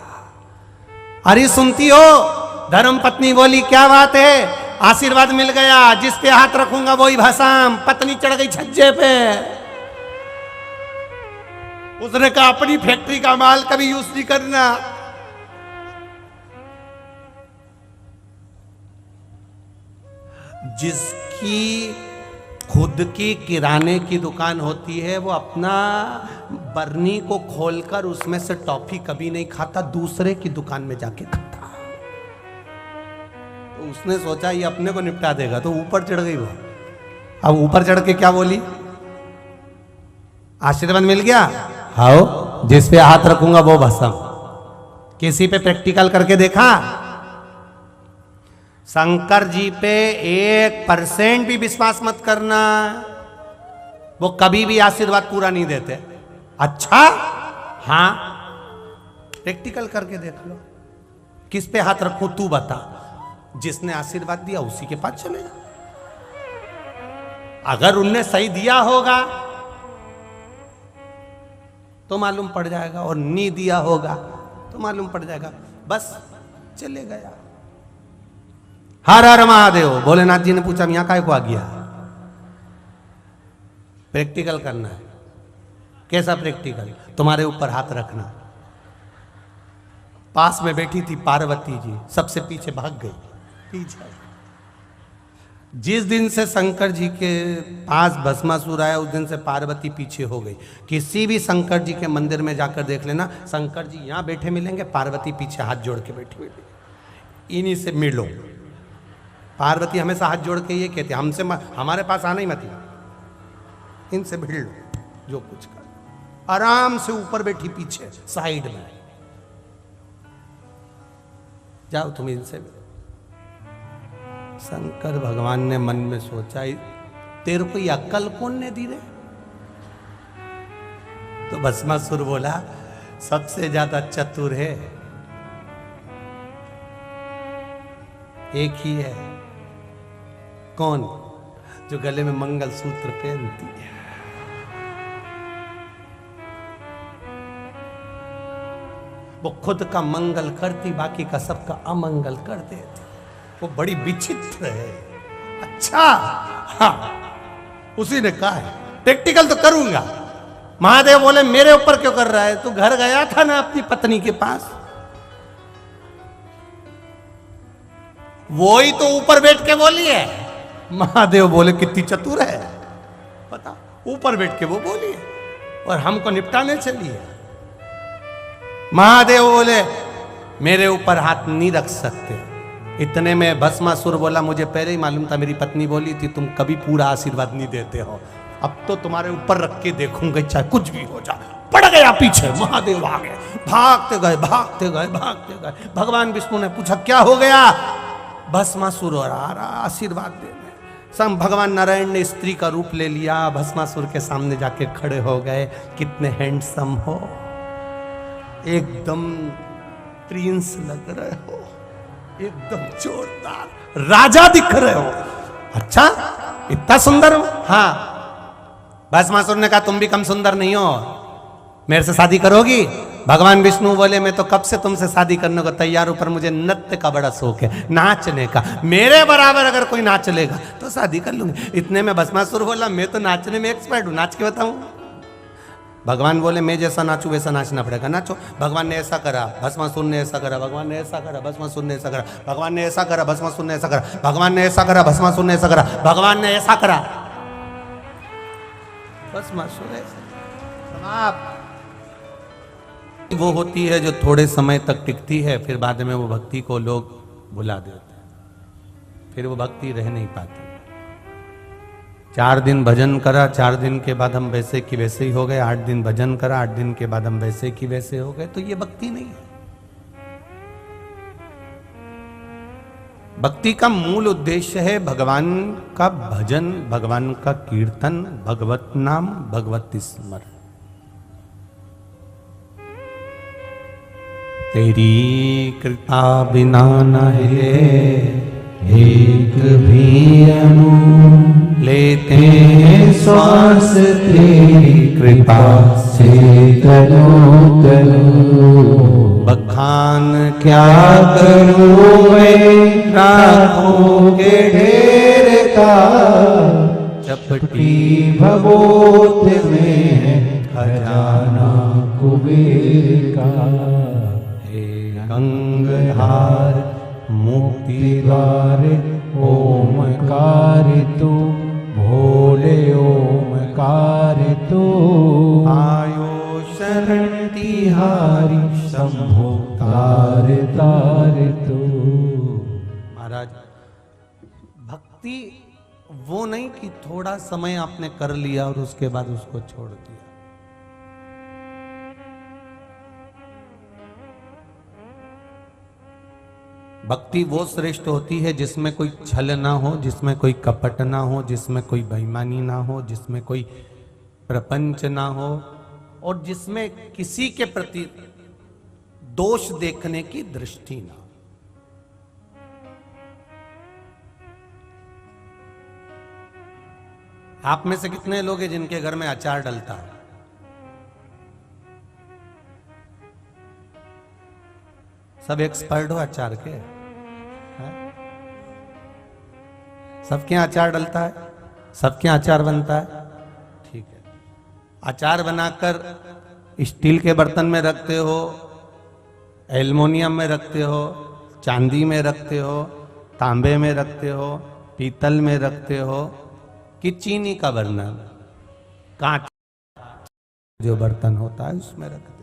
अरे सुनती हो, धर्म पत्नी बोली क्या बात है, आशीर्वाद मिल गया, जिस पे हाथ रखूंगा वही भस्म। पत्नी चढ़ गई छज्जे पे, उसने कहा अपनी फैक्ट्री का माल कभी यूज नहीं करना। जिसकी खुद की किराने की दुकान होती है वो अपना बरनी को खोलकर उसमें से टॉफी कभी नहीं खाता, दूसरे की दुकान में जाके खाता। तो उसने सोचा ये अपने को निपटा देगा, तो ऊपर चढ़ गई वो। अब ऊपर चढ़ के क्या बोली, आशीर्वाद मिल गया, हाओ जिस पे हाथ रखूंगा वो भस्म। किसी पे प्रैक्टिकल करके देखा? शंकर जी पे 1% भी विश्वास मत करना, वो कभी भी आशीर्वाद पूरा नहीं देते। अच्छा हाँ, प्रैक्टिकल करके देख लो, किस पे हाथ रखूं तू बता, जिसने आशीर्वाद दिया उसी के पास चले जाओ। अगर उनने सही दिया होगा तो मालूम पड़ जाएगा, और नहीं दिया होगा तो मालूम पड़ जाएगा, बस चले गया। हर हर महादेव। भोलेनाथ जी ने पूछा यहां काय को आ गया? प्रैक्टिकल करना है। कैसा प्रैक्टिकल? तुम्हारे ऊपर हाथ रखना। पास में बैठी थी पार्वती जी, सबसे पीछे भाग गई पीछे। जिस दिन से शंकर जी के पास भस्मासुर आया उस दिन से पार्वती पीछे हो गई। किसी भी शंकर जी के मंदिर में जाकर देख लेना, शंकर जी यहां बैठे मिलेंगे, पार्वती पीछे हाथ जोड़ के बैठी मिलेंगे, इन्हीं से मिलो। पार्वती हमेशा हाथ जोड़ के ये कहते हमसे हमारे पास आना ही मत, इनसे भिड़ लो, जो कुछ कर। आराम से ऊपर बैठी पीछे साइड में, जाओ तुम इनसे मिलो। शंकर भगवान ने मन में सोचा तेरे को ये अक्ल कौन ने दी रे? तो भस्मासुर बोला सबसे ज्यादा चतुर है एक ही है। कौन? जो गले में मंगल सूत्र पहनती है। वो खुद का मंगल करती, बाकी का सबका अमंगल कर देती। वो बड़ी विचित्र है। अच्छा हाँ, उसी ने कहा है प्रैक्टिकल तो करूंगा। महादेव बोले मेरे ऊपर क्यों कर रहा है? तू घर गया था ना अपनी पत्नी के पास, वो ही तो ऊपर बैठ के बोली है। महादेव बोले कितनी चतुर है, पता ऊपर बैठ के वो बोली है और हमको निपटाने चली है। महादेव बोले मेरे ऊपर हाथ नहीं रख सकते, इतने में भस्मासुर बोला, मुझे पहले ही मालूम था, मेरी पत्नी बोली थी तुम कभी पूरा आशीर्वाद नहीं देते हो, अब तो तुम्हारे ऊपर रख के देखूंगा चाहे कुछ भी हो जाए। पड़ गया पीछे, महादेव आ गए, भागते गए भागते गए भागते गए। भगवान विष्णु ने पूछा क्या हो गया? भस्मासुर आ रहा आशीर्वाद देने। सब भगवान नारायण ने स्त्री का रूप ले लिया, भस्मासुर के सामने जाके खड़े हो गए। कितने हैंडसम हो, एकदम प्रिंस लग रहे हो, एकदम जोरदार राजा दिख रहे हो। अच्छा इतना सुंदर हो? हाँ। भस्मासुर ने कहा तुम भी कम सुंदर नहीं हो, मेरे से शादी करोगी? भगवान विष्णु बोले मैं तो कब से तुमसे शादी करने को तैयार हूं, पर मुझे नृत्य का बड़ा शौक है, नाचने का। मेरे बराबर अगर कोई नाच लेगा तो शादी कर लूंगी। इतने में भस्मासुर बोला मैं तो नाचने में एक्सपर्ट हूं, नाच के बताऊं। भगवान बोले मैं जैसा नाचूं वैसा नाचना पड़ेगा, नाचो। भगवान ने ऐसा करा, भस्मासुर ने ऐसा करा, भगवान ने ऐसा करा, भस्मासुर ने ऐसा करा, भगवान ने ऐसा करा, भस्मासुर ने ऐसा करा, भगवान ने ऐसा करा, भस्मासुर ने ऐसा करा, भगवान ने ऐसा करा, भस्मासुर समाप्त। वो होती है जो थोड़े समय तक टिकती है, फिर बाद में वो भक्ति को लोग भुला देते हैं, फिर वो भक्ति रह नहीं पाती। 4 दिन भजन करा, 4 दिन के बाद हम वैसे की वैसे ही हो गए। 8 दिन भजन करा, 8 दिन के बाद हम वैसे की वैसे हो गए, तो ये भक्ति नहीं है। भक्ति का मूल उद्देश्य है भगवान का भजन, भगवान का कीर्तन, भगवत नाम, भगवत स्मरण। तेरी कृपा बिना न हिले एक भी अणु लेते हैं श्वास तेरी कृपा से तनो तनो। बखान क्या करूं मैं रातों के ढेर का, चपटी भगोत में खजाना कुबेर का। गंगाधार मुक्ति द्वार ओमकार तू, भोले ओमकार तू। आयो शरण तिहारी शंभो तार तार तू। महाराज भक्ति वो नहीं कि थोड़ा समय आपने कर लिया और उसके बाद उसको छोड़ दिया। भक्ति वो श्रेष्ठ होती है जिसमें कोई छल ना हो, जिसमें कोई कपट ना हो, जिसमें कोई बेईमानी ना हो, जिसमें कोई प्रपंच ना हो, और जिसमें किसी के प्रति दोष देखने की दृष्टि ना हो। आप में से कितने लोग हैं जिनके घर में अचार डलता है? सब एक्सपर्ट हो अचार के? सबके यहाँ अचार डलता है, सबके यहाँ अचार बनता है, ठीक है। अचार बनाकर स्टील के बर्तन में रखते हो, एल्युमिनियम में रखते हो, चांदी में रखते हो, तांबे में रखते हो, पीतल में रखते हो, कि चीनी का बर्तन, कांच जो बर्तन होता है उसमें रखते हैं।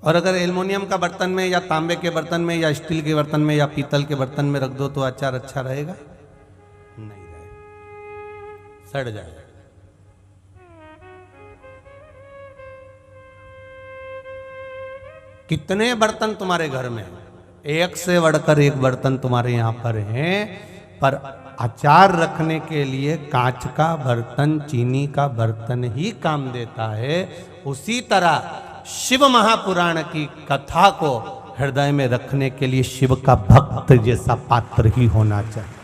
और अगर एल्युमिनियम का बर्तन में या तांबे के बर्तन में या स्टील के बर्तन में या पीतल के बर्तन में रख दो तो अचार अच्छा रहेगा? नहीं रहेगा, सड़ जाएगा। कितने बर्तन तुम्हारे घर में, एक से बढ़कर एक बर्तन तुम्हारे यहां पर हैं, पर अचार रखने के लिए कांच का बर्तन, चीनी का बर्तन ही काम देता है। उसी तरह शिव महापुराण की कथा को हृदय में रखने के लिए शिव का भक्त जैसा पात्र ही होना चाहिए।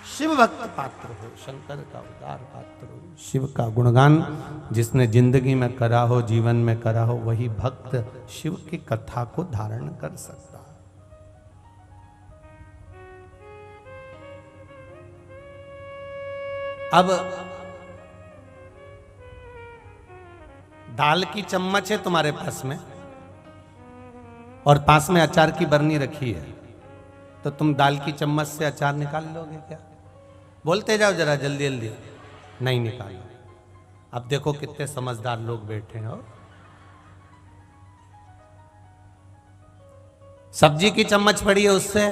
शिव भक्त पात्र हो, शंकर का उदार पात्र हो, शिव का गुणगान जिसने जिंदगी में करा हो, जीवन में करा हो, वही भक्त शिव की कथा को धारण कर सकता है। अब दाल की चम्मच है तुम्हारे पास में और पास में अचार की बरनी रखी है, तो तुम दाल की चम्मच से अचार निकाल लोगे क्या? बोलते जाओ जरा जल्दी जल्दी। नहीं निकालो। अब देखो कितने समझदार लोग बैठे हैं। और सब्जी की चम्मच पड़ी है, उससे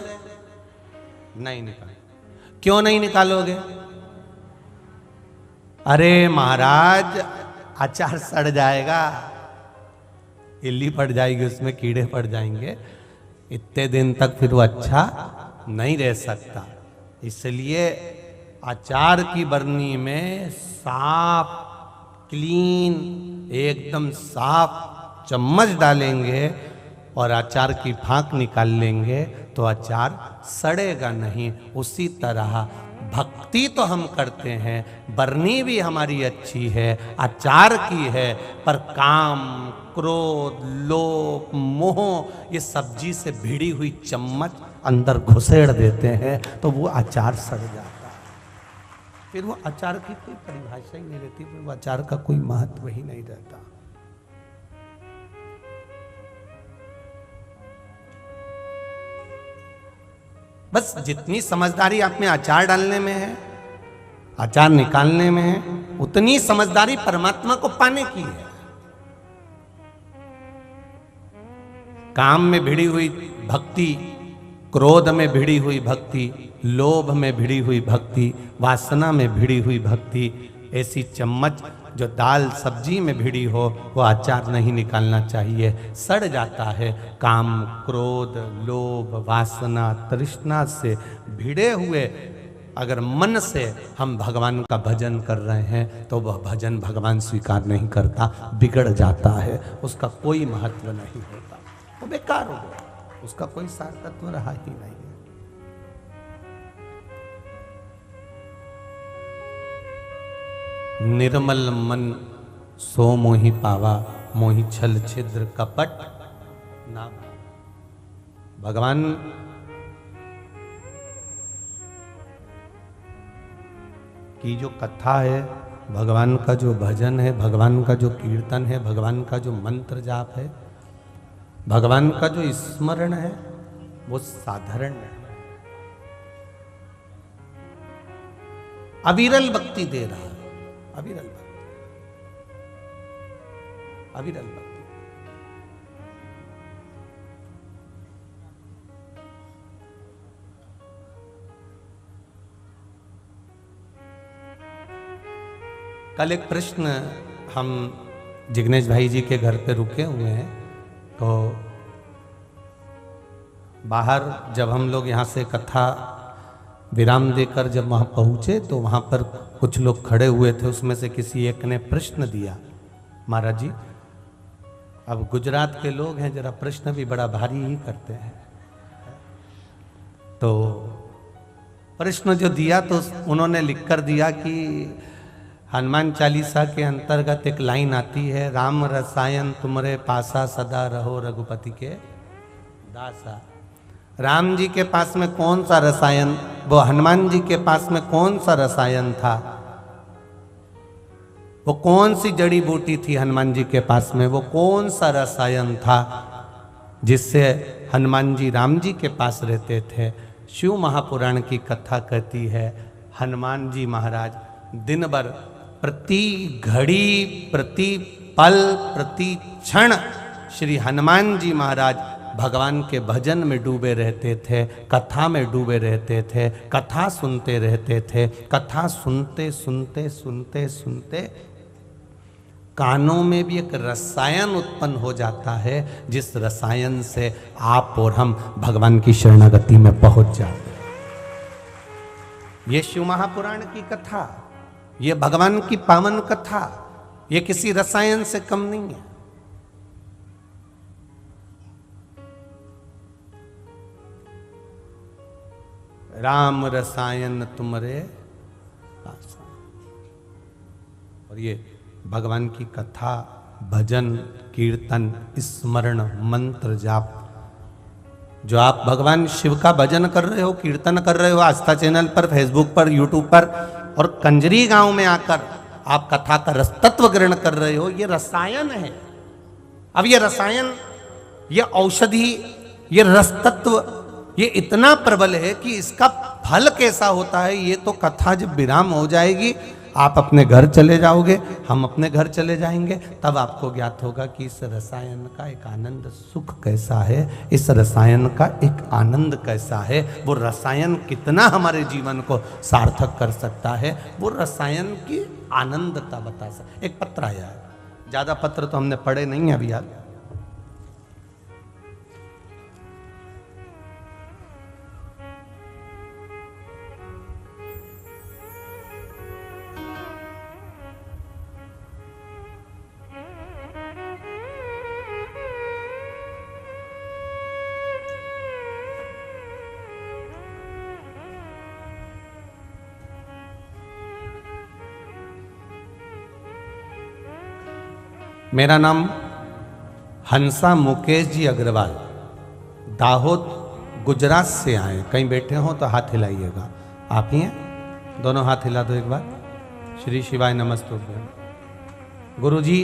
नहीं निकाल। क्यों नहीं निकालोगे? अरे महाराज, अचार सड़ जाएगा, इल्ली पड़ जाएगी, उसमें कीड़े पड़ जाएंगे, इतने दिन तक फिर वो अच्छा नहीं रह सकता। इसलिए अचार की बरनी में साफ क्लीन एकदम साफ चम्मच डालेंगे और अचार की फांक निकाल लेंगे तो अचार सड़ेगा नहीं। उसी तरह भक्ति तो हम करते हैं, बरनी भी हमारी अच्छी है, अचार की है, पर काम, क्रोध, लोभ, मोह ये सब्जी से भिड़ी हुई चम्मच अंदर घुसेड़ देते हैं तो वो अचार सड़ जाता है। फिर वो अचार की कोई परिभाषा ही नहीं रहती, फिर वो अचार का कोई महत्व ही नहीं रहता। बस जितनी समझदारी आप में अचार डालने में है, अचार निकालने में है, उतनी समझदारी परमात्मा को पाने की है। काम में भिड़ी हुई भक्ति, क्रोध में भिड़ी हुई भक्ति, लोभ में भिड़ी हुई भक्ति, वासना में भिड़ी हुई भक्ति, ऐसी चम्मच जो दाल सब्जी में भिड़ी हो वो अचार नहीं निकालना चाहिए, सड़ जाता है। काम, क्रोध, लोभ, वासना, तृष्णा से भिड़े हुए अगर मन से हम भगवान का भजन कर रहे हैं तो वह भजन भगवान स्वीकार नहीं करता, बिगड़ जाता है, उसका कोई महत्व नहीं होता, वो बेकार हो गया, उसका कोई सार तत्व रहा ही नहीं। निर्मल मन सो मोहि पावा, मोहि छल छिद्र कपट ना। भगवान की जो कथा है, भगवान का जो भजन है, भगवान का जो कीर्तन है, भगवान का जो मंत्र जाप है, भगवान का जो स्मरण है, वो साधारण है, अविरल भक्ति दे रहा है, अविरल भक्ति, अविरल भक्ति। कल एक प्रश्न, हम जिग्नेश भाई जी के घर पे रुके हुए हैं, तो बाहर जब हम लोग यहाँ से कथा विराम देकर जब वहाँ पहुँचे तो वहाँ पर कुछ लोग खड़े हुए थे, उसमें से किसी एक ने प्रश्न दिया, महाराज जी अब गुजरात के लोग हैं, जरा प्रश्न भी बड़ा भारी ही करते हैं, तो प्रश्न जो दिया तो उन्होंने लिख कर दिया कि हनुमान चालीसा के अंतर्गत एक लाइन आती है, राम रसायन तुमरे पासा सदा रहो रघुपति के दासा। राम जी के पास में कौन सा रसायन, वो हनुमान जी के पास में कौन सा रसायन था, वो कौन सी जड़ी बूटी थी हनुमान जी के पास में, वो कौन सा रसायन था जिससे हनुमान जी राम जी के पास रहते थे। शिव महापुराण की कथा कहती है, हनुमान जी महाराज दिन भर प्रति घड़ी, प्रति पल, प्रति क्षण श्री हनुमान जी महाराज भगवान के भजन में डूबे रहते थे, कथा में डूबे रहते थे, कथा सुनते रहते थे। कथा सुनते सुनते सुनते सुनते कानों में भी एक रसायन उत्पन्न हो जाता है, जिस रसायन से आप और हम भगवान की शरणागति में पहुंच जाते हैं। ये शिव महापुराण की कथा, ये भगवान की पावन कथा, ये किसी रसायन से कम नहीं है। राम रसायन तुमरे पासा। और ये भगवान की कथा, भजन, कीर्तन, स्मरण, मंत्र, जाप, जो आप भगवान शिव का भजन कर रहे हो, कीर्तन कर रहे हो आस्था चैनल पर, फेसबुक पर, यूट्यूब पर, और कंजरी गांव में आकर आप कथा का रसतत्व ग्रहण कर रहे हो, ये रसायन है। अब ये रसायन, ये औषधि, ये रसतत्व, ये इतना प्रबल है कि इसका फल कैसा होता है, ये तो कथा जब विराम हो जाएगी आप अपने घर चले जाओगे, हम अपने घर चले जाएंगे, तब आपको ज्ञात होगा कि इस रसायन का एक आनंद सुख कैसा है, इस रसायन का एक आनंद कैसा है, वो रसायन कितना हमारे जीवन को सार्थक कर सकता है, वो रसायन की आनंदता बता सकता। एक पत्र आया है, ज़्यादा पत्र तो हमने पढ़े नहीं है अभी यार। मेरा नाम हंसा मुकेश जी अग्रवाल, दाहोद गुजरात से आए। कहीं बैठे हो तो हाथ हिलाइएगा। आप ही हैं? दोनों हाथ हिला दो एक बार। श्री शिवाय नमस्तुभ्यं। गुरुजी,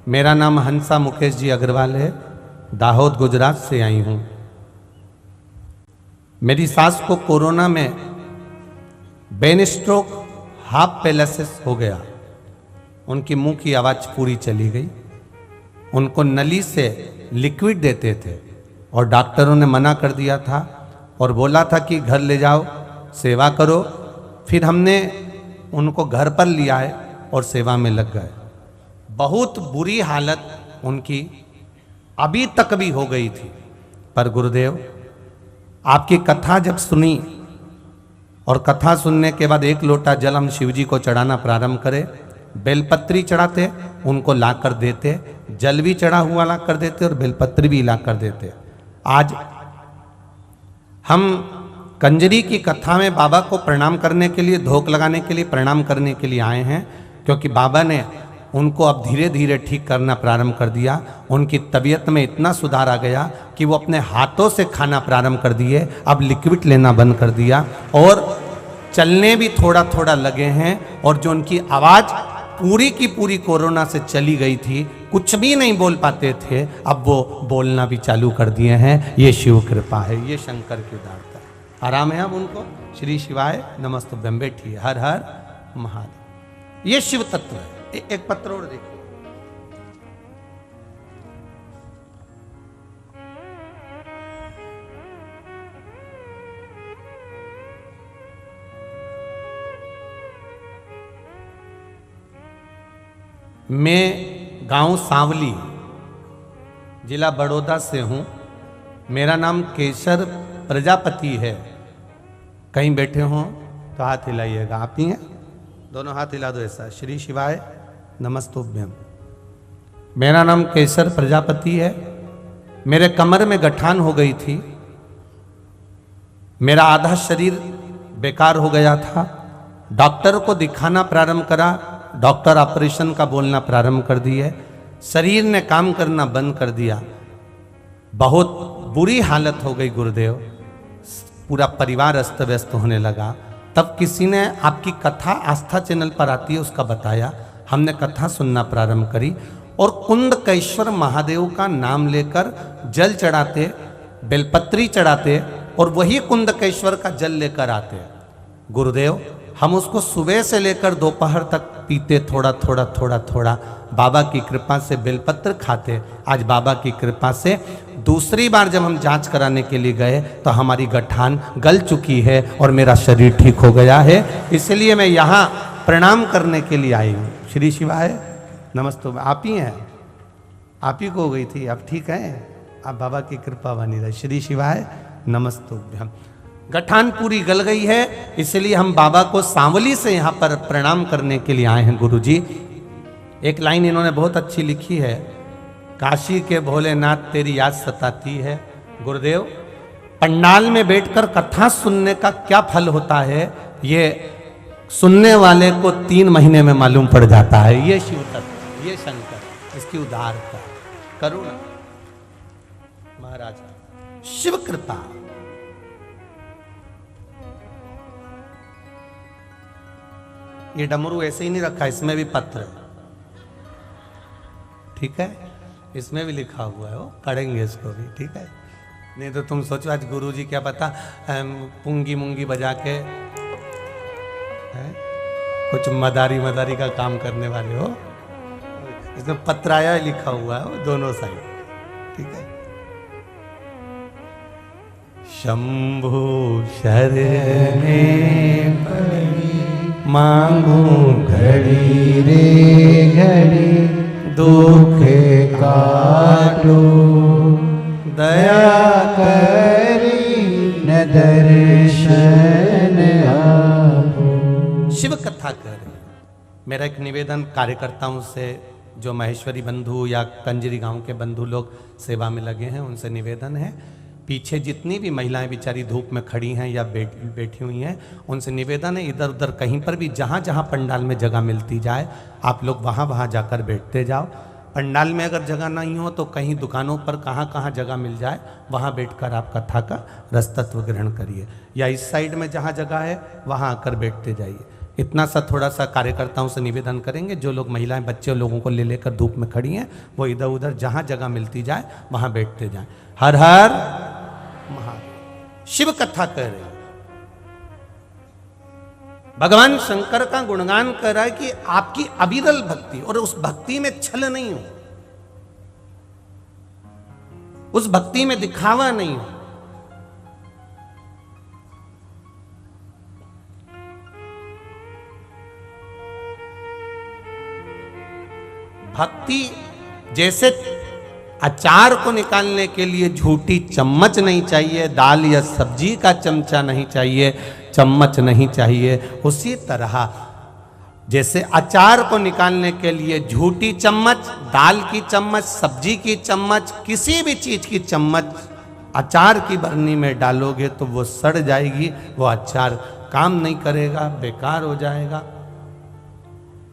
मेरा नाम हंसा मुकेश जी अग्रवाल है, दाहोद गुजरात से आई हूँ। मेरी सास को कोरोना में ब्रेन स्ट्रोक, हार्ट पैरालिसिस हो गया। उनकी मुंह की आवाज़ पूरी चली गई। उनको नली से लिक्विड देते थे और डॉक्टरों ने मना कर दिया था और बोला था कि घर ले जाओ, सेवा करो। फिर हमने उनको घर पर लिया है और सेवा में लग गए। बहुत बुरी हालत उनकी अभी तक भी हो गई थी, पर गुरुदेव आपकी कथा जब सुनी और कथा सुनने के बाद 1 लोटा जल हम शिव जी को चढ़ाना प्रारंभ करें, बेलपत्री चढ़ाते, उनको ला कर देते, जल भी चढ़ा हुआ ला कर देते और बेलपत्री भी ला कर देते। आज हम कंजरी की कथा में बाबा को प्रणाम करने के लिए, धोख लगाने के लिए, प्रणाम करने के लिए आए हैं, क्योंकि बाबा ने उनको अब धीरे धीरे ठीक करना प्रारंभ कर दिया। उनकी तबीयत में इतना सुधार आ गया कि वो अपने हाथों से खाना प्रारंभ कर दिए, अब लिक्विड लेना बंद कर दिया और चलने भी थोड़ा थोड़ा लगे हैं। और जो उनकी आवाज़ पूरी की पूरी कोरोना से चली गई थी, कुछ भी नहीं बोल पाते थे, अब वो बोलना भी चालू कर दिए हैं। ये शिव कृपा है, ये शंकर की उदारता है। आराम है अब उनको। श्री शिवाय नमस्तुभ्यं। बैठिए। हर हर महादेव। ये शिव तत्व है। एक पत्र और देखिए। मैं गांव सांवली, जिला बड़ौदा से हूँ। मेरा नाम केशर प्रजापति है। कहीं बैठे हों तो हाथ हिलाइएगा। आप ही हैं? दोनों हाथ हिला दो ऐसा। श्री शिवाय नमस्तुभ्यं। मेरा नाम केशर प्रजापति है। मेरे कमर में गठान हो गई थी। मेरा आधा शरीर बेकार हो गया था। डॉक्टर को दिखाना प्रारंभ करा, डॉक्टर ऑपरेशन का बोलना प्रारंभ कर दिए। शरीर ने काम करना बंद कर दिया। बहुत बुरी हालत हो गई गुरुदेव। पूरा परिवार अस्त व्यस्त होने लगा। तब किसी ने आपकी कथा आस्था चैनल पर आती है उसका बताया। हमने कथा सुनना प्रारंभ करी और कुंदकेश्वर महादेव का नाम लेकर जल चढ़ाते, बेलपत्री चढ़ाते और वही कुंदकेश्वर का जल लेकर आते। गुरुदेव, हम उसको सुबह से लेकर दोपहर तक पीते, थोड़ा थोड़ा थोड़ा थोड़ा। बाबा की कृपा से बेलपत्र खाते। आज बाबा की कृपा से दूसरी बार जब हम जांच कराने के लिए गए तो हमारी गठान गल चुकी है और मेरा शरीर ठीक हो गया है। इसलिए मैं यहाँ प्रणाम करने के लिए आई हूँ। श्री शिवाय नमस्तुभ्यं। आप ही हैं? आप ही को हो गई थी, आप ठीक हैं? आप बाबा की कृपा बनी रहे। श्री शिवाय नमस्तुभ्यं। गठान पूरी गल गई है, इसलिए हम बाबा को सांवली से यहाँ पर प्रणाम करने के लिए आए हैं। गुरुजी, एक लाइन इन्होंने बहुत अच्छी लिखी है। काशी के भोलेनाथ तेरी याद सताती है। गुरुदेव, पंडाल में बैठकर कथा सुनने का क्या फल होता है, ये सुनने वाले को 3 महीने में मालूम पड़ जाता है। ये शिव तत्व, ये शंकर, इसकी उदारता, करुणा, महाराज शिव कृपा। ये डमरू ऐसे ही नहीं रखा, इसमें भी पत्र है, ठीक है? इसमें भी लिखा हुआ है, वो पढ़ेंगे इसको भी, ठीक है? नहीं तो तुम सोचो आज गुरुजी क्या पता पुंगी मुंगी बजा के कुछ मदारी मदारी का काम करने वाले हो, इसमें पत्राया लिखा हुआ है वो दोनों साइड, ठीक है। शंभु शरणे मांगू घड़ी रे घड़ी दुख काटो, दया करी न दर्शन आपो। शिव कथा कर रहे हैं। मेरा एक निवेदन कार्यकर्ताओं से, जो महेश्वरी बंधु या कंजरी गांव के बंधु लोग सेवा में लगे हैं, उनसे निवेदन है, पीछे जितनी भी महिलाएं बेचारी धूप में खड़ी हैं या बैठी हुई हैं, उनसे निवेदन है इधर उधर कहीं पर भी जहाँ जहाँ पंडाल में जगह मिलती जाए आप लोग वहाँ वहाँ जाकर बैठते जाओ। पंडाल में अगर जगह नहीं हो तो कहीं दुकानों पर कहाँ कहाँ जगह मिल जाए वहाँ बैठकर आप कथा का रसतत्व ग्रहण करिए, या इस साइड में जहाँ जगह है वहाँ आकर बैठते जाइए। इतना सा थोड़ा सा कार्यकर्ताओं से निवेदन करेंगे, जो लोग महिलाएं बच्चे लोगों को ले लेकर धूप में खड़ी हैं वो इधर उधर जहाँ जगह मिलती जाए वहाँ बैठते जाएं। हर हर महादेव। शिव कथा कह रहे हैं, भगवान शंकर का गुणगान कर रहा है कि आपकी अविरल भक्ति, और उस भक्ति में छल नहीं हो, उस भक्ति में दिखावा नहीं हो। भक्ति जैसे अचार को निकालने के लिए झूठी चम्मच नहीं चाहिए, दाल या सब्जी का चमचा नहीं चाहिए, चम्मच नहीं चाहिए, उसी तरह जैसे अचार को निकालने के लिए झूठी चम्मच, दाल की चम्मच, सब्जी की चम्मच, किसी भी चीज की चम्मच अचार की बरनी में डालोगे तो वो सड़ जाएगी, वो अचार काम नहीं करेगा, बेकार हो जाएगा।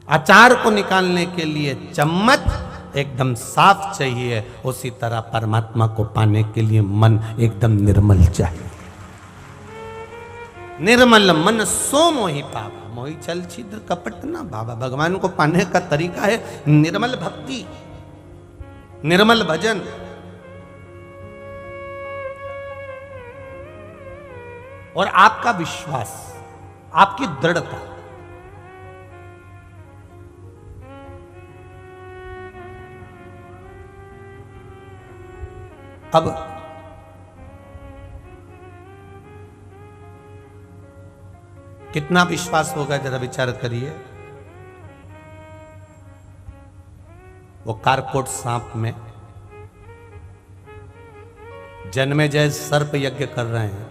अचार को निकालने के लिए चम्मच एकदम साफ चाहिए, उसी तरह परमात्मा को पाने के लिए मन एकदम निर्मल चाहिए। निर्मल मन सो मोहि पावा, मोहि छल छिद्र कपट ना भावा। भगवान को पाने का तरीका है निर्मल भक्ति, निर्मल भजन। और आपका विश्वास, आपकी दृढ़ता। अब कितना विश्वास होगा जरा विचार करिए। वो कारकोट सांप में जन्मेजय सर्प यज्ञ कर रहे हैं,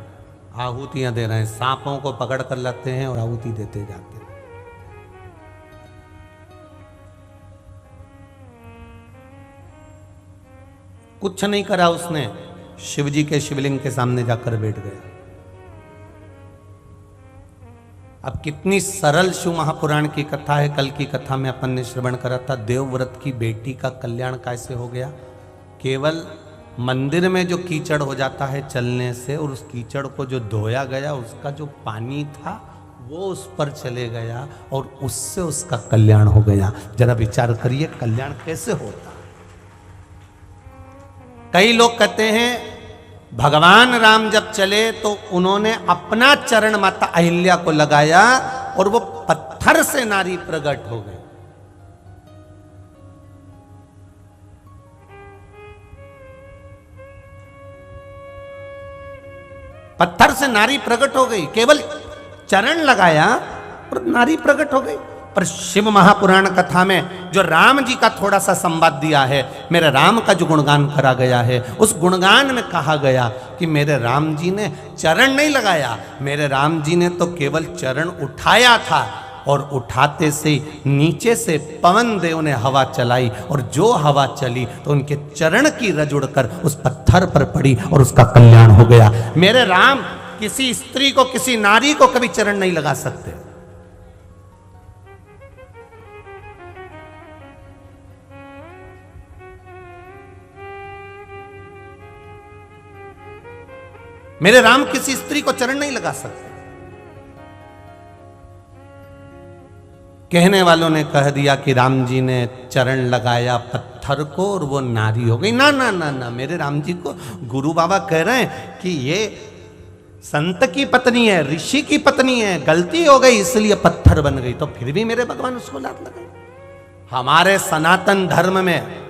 आहुतियां दे रहे हैं, सांपों को पकड़ कर लाते हैं और आहुति देते जाते हैं। कुछ नहीं करा उसने, शिवजी के शिवलिंग के सामने जाकर बैठ गया। अब कितनी सरल शिव महापुराण की कथा है। कल की कथा में अपन ने श्रवण करा था, देवव्रत की बेटी का कल्याण कैसे हो गया। केवल मंदिर में जो कीचड़ हो जाता है चलने से, और उस कीचड़ को जो धोया गया, उसका जो पानी था वो उस पर चले गया और उससे उसका कल्याण हो गया। जरा विचार करिए कल्याण कैसे होता। कई लोग कहते हैं भगवान राम जब चले तो उन्होंने अपना चरण माता अहिल्या को लगाया और वो पत्थर से नारी प्रकट हो गई। पत्थर से नारी प्रकट हो गई, केवल चरण लगाया और नारी प्रकट हो गई। पर शिव महापुराण कथा में जो राम जी का थोड़ा सा संवाद दिया है, मेरे राम का जो गुणगान करा गया है, उस गुणगान में कहा गया कि मेरे राम जी ने चरण नहीं लगाया, मेरे राम जी ने तो केवल चरण उठाया था, और उठाते से नीचे से पवन देव ने हवा चलाई, और जो हवा चली तो उनके चरण की रज उड़कर उस पत्थर पर पड़ी और उसका कल्याण हो गया। मेरे राम किसी स्त्री को, किसी नारी को कभी चरण नहीं लगा सकते। मेरे राम किसी स्त्री को चरण नहीं लगा सकते। कहने वालों ने कह दिया कि राम जी ने चरण लगाया पत्थर को और वो नारी हो गई। ना ना ना ना, मेरे राम जी को गुरु बाबा कह रहे हैं कि ये संत की पत्नी है, ऋषि की पत्नी है, गलती हो गई इसलिए पत्थर बन गई, तो फिर भी मेरे भगवान उसको लात लगाई। हमारे सनातन धर्म में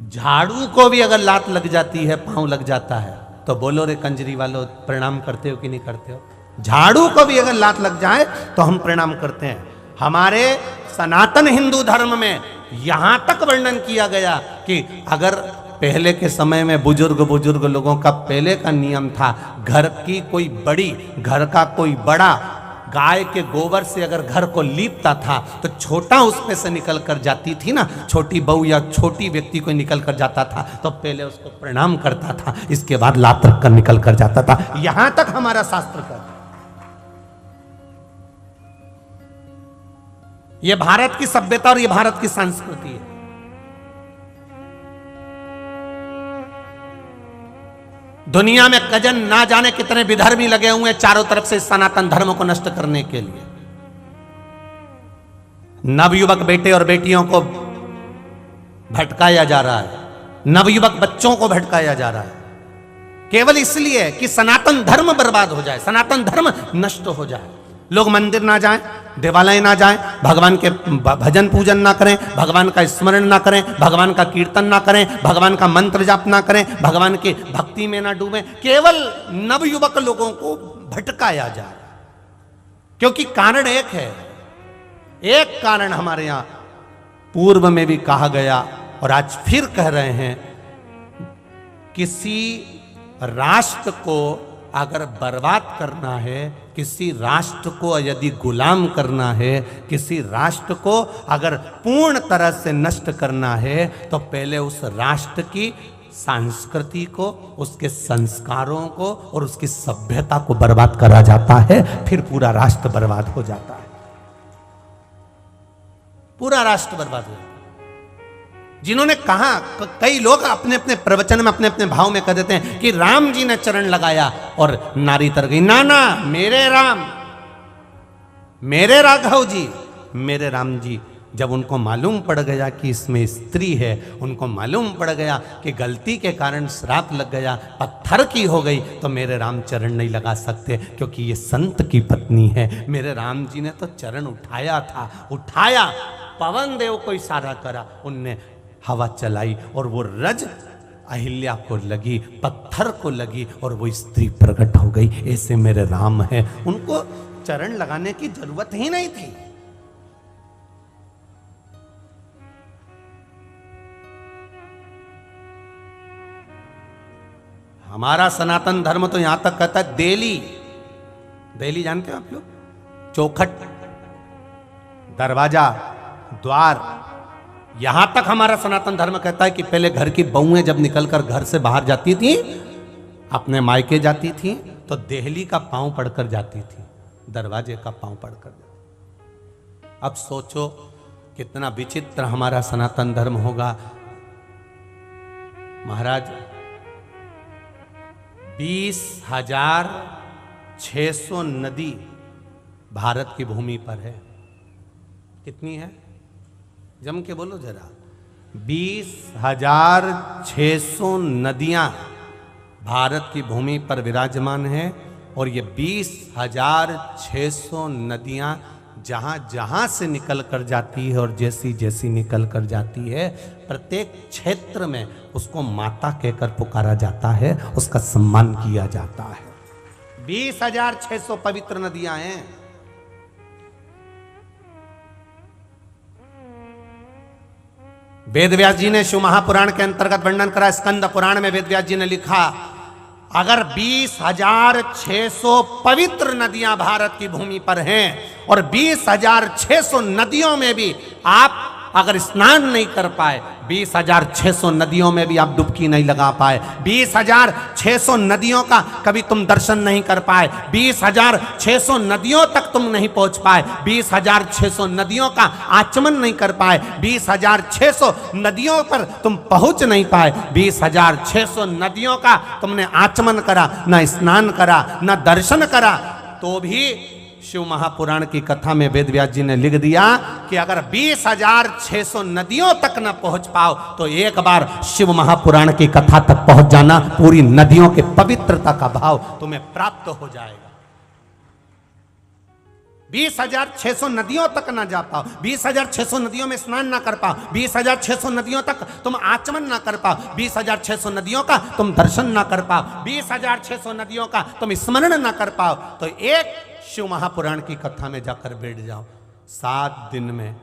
झाड़ू को भी अगर लात लग जाती है, पांव लग जाता है, तो बोलो रे कंजरी वालों, प्रणाम करते हो कि नहीं करते हो? झाड़ू को भी अगर लात लग जाए तो हम प्रणाम करते हैं। हमारे सनातन हिंदू धर्म में यहां तक वर्णन किया गया कि अगर पहले के समय में बुजुर्ग लोगों का पहले का नियम था, घर की कोई बड़ी, घर का कोई बड़ा गाय के गोबर से अगर घर को लीपता था तो छोटा उसमें से निकल कर जाती थी ना, छोटी बहू या छोटी व्यक्ति कोई निकल कर जाता था तो पहले उसको प्रणाम करता था, इसके बाद लात रख कर निकल कर जाता था। यहां तक हमारा शास्त्र का, यह भारत की सभ्यता और यह भारत की संस्कृति है। दुनिया में गजन ना जाने कितने विधर्मी लगे हुए हैं चारों तरफ से सनातन धर्म को नष्ट करने के लिए। नवयुवक बेटे और बेटियों को भटकाया जा रहा है, नवयुवक बच्चों को भटकाया जा रहा है, केवल इसलिए कि सनातन धर्म बर्बाद हो जाए, सनातन धर्म नष्ट हो जाए। लोग मंदिर ना जाएं, देवालय ना जाएं, भगवान के भजन पूजन ना करें, भगवान का स्मरण ना करें, भगवान का कीर्तन ना करें, भगवान का मंत्र जाप ना करें, भगवान की भक्ति में ना डूबें, केवल नवयुवक लोगों को भटकाया जाए। क्योंकि कारण एक है, एक कारण हमारे यहां पूर्व में भी कहा गया और आज फिर कह रहे हैं, किसी राष्ट्र को अगर बर्बाद करना है, किसी राष्ट्र को यदि गुलाम करना है, किसी राष्ट्र को अगर पूर्ण तरह से नष्ट करना है, तो पहले उस राष्ट्र की संस्कृति को, उसके संस्कारों को और उसकी सभ्यता को बर्बाद करा जाता है, फिर पूरा राष्ट्र बर्बाद हो जाता है। पूरा राष्ट्र बर्बाद हो जाता है। जिन्होंने कहा, कई लोग अपने अपने प्रवचन में अपने अपने भाव में कह देते हैं कि राम जी ने चरण लगाया और नारी तर गई। ना ना, मेरे राम, मेरे राघव जी, मेरे राम जी, जब उनको मालूम पड़ गया कि इसमें स्त्री है, उनको मालूम पड़ गया कि गलती के कारण श्राप लग गया, पत्थर की हो गई, तो मेरे राम चरण नहीं लगा सकते क्योंकि ये संत की पत्नी है। मेरे राम जी ने तो चरण उठाया था, उठाया, पवन देव को इशारा करा, उनने हवा चलाई और वो रज अहिल्या को लगी, पत्थर को लगी और वो स्त्री प्रकट हो गई। ऐसे मेरे राम है, उनको चरण लगाने की जरूरत ही नहीं थी। हमारा सनातन धर्म तो यहां तक कहता है देली, देली जानते हो आप लोग? चौखट, दरवाजा, द्वार, यहां तक हमारा सनातन धर्म कहता है कि पहले घर की बहुएं जब निकलकर घर से बाहर जाती थी, अपने मायके जाती थी, तो देहली का पांव पड़कर जाती थी, दरवाजे का पांव पड़कर जाती। अब सोचो कितना विचित्र हमारा सनातन धर्म होगा। महाराज 20,600 नदी भारत की भूमि पर है। कितनी है? जम के बोलो जरा। 20,600 नदियां भारत की भूमि पर विराजमान है और ये 20,600 नदियां जहां जहां से निकल कर जाती है और जैसी जैसी निकल कर जाती है, प्रत्येक क्षेत्र में उसको माता कहकर पुकारा जाता है, उसका सम्मान किया जाता है। 20,600 पवित्र नदियां हैं। वेदव्यास जी ने शिव महापुराण के अंतर्गत वर्णन करा, स्कंद पुराण में वेदव्यास जी ने लिखा, अगर 20,600 पवित्र नदियां भारत की भूमि पर हैं और 20,600 नदियों में भी आप अगर स्नान नहीं कर पाए, 20,600 नदियों में भी आप डुबकी नहीं लगा पाए, 20,600 नदियों का कभी तुम दर्शन नहीं कर पाए, 20,600 नदियों तक तुम नहीं पहुंच पाए, 20,600 नदियों का आचमन नहीं कर पाए, 20,600 नदियों पर तुम पहुंच नहीं पाए, 20,600 नदियों का तुमने आचमन करा, ना स्नान करा, ना दर्शन करा, तो भी शिव महापुराण की कथा में वेद व्यास जी ने लिख दिया कि अगर 20,600 नदियों तक न पहुंच पाओ तो एक बार शिव महापुराण की कथा तक पहुंच जाना, पूरी नदियों के पवित्रता का भाव तुम्हें प्राप्त हो जाएगा। 20,600 नदियों तक ना जा पाओ, 20,600 नदियों में स्नान ना कर पाओ, 20,600 नदियों तक तुम आचमन ना कर पाओ, 20,600 नदियों का तुम दर्शन ना कर पाओ, 20,600 नदियों का तुम स्मरण ना कर पाओ, तो एक शिव महापुराण की कथा में जाकर बैठ जाओ। 7 दिन में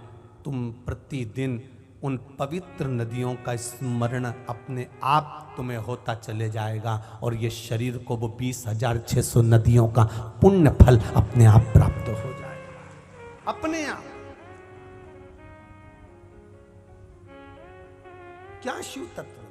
तुम प्रतिदिन उन पवित्र नदियों का स्मरण अपने आप तुम्हें होता चले जाएगा और ये शरीर को वो 20,600 नदियों का पुण्य फल अपने आप प्राप्त हो जाएगा, अपने आप। क्या शिव तत्व में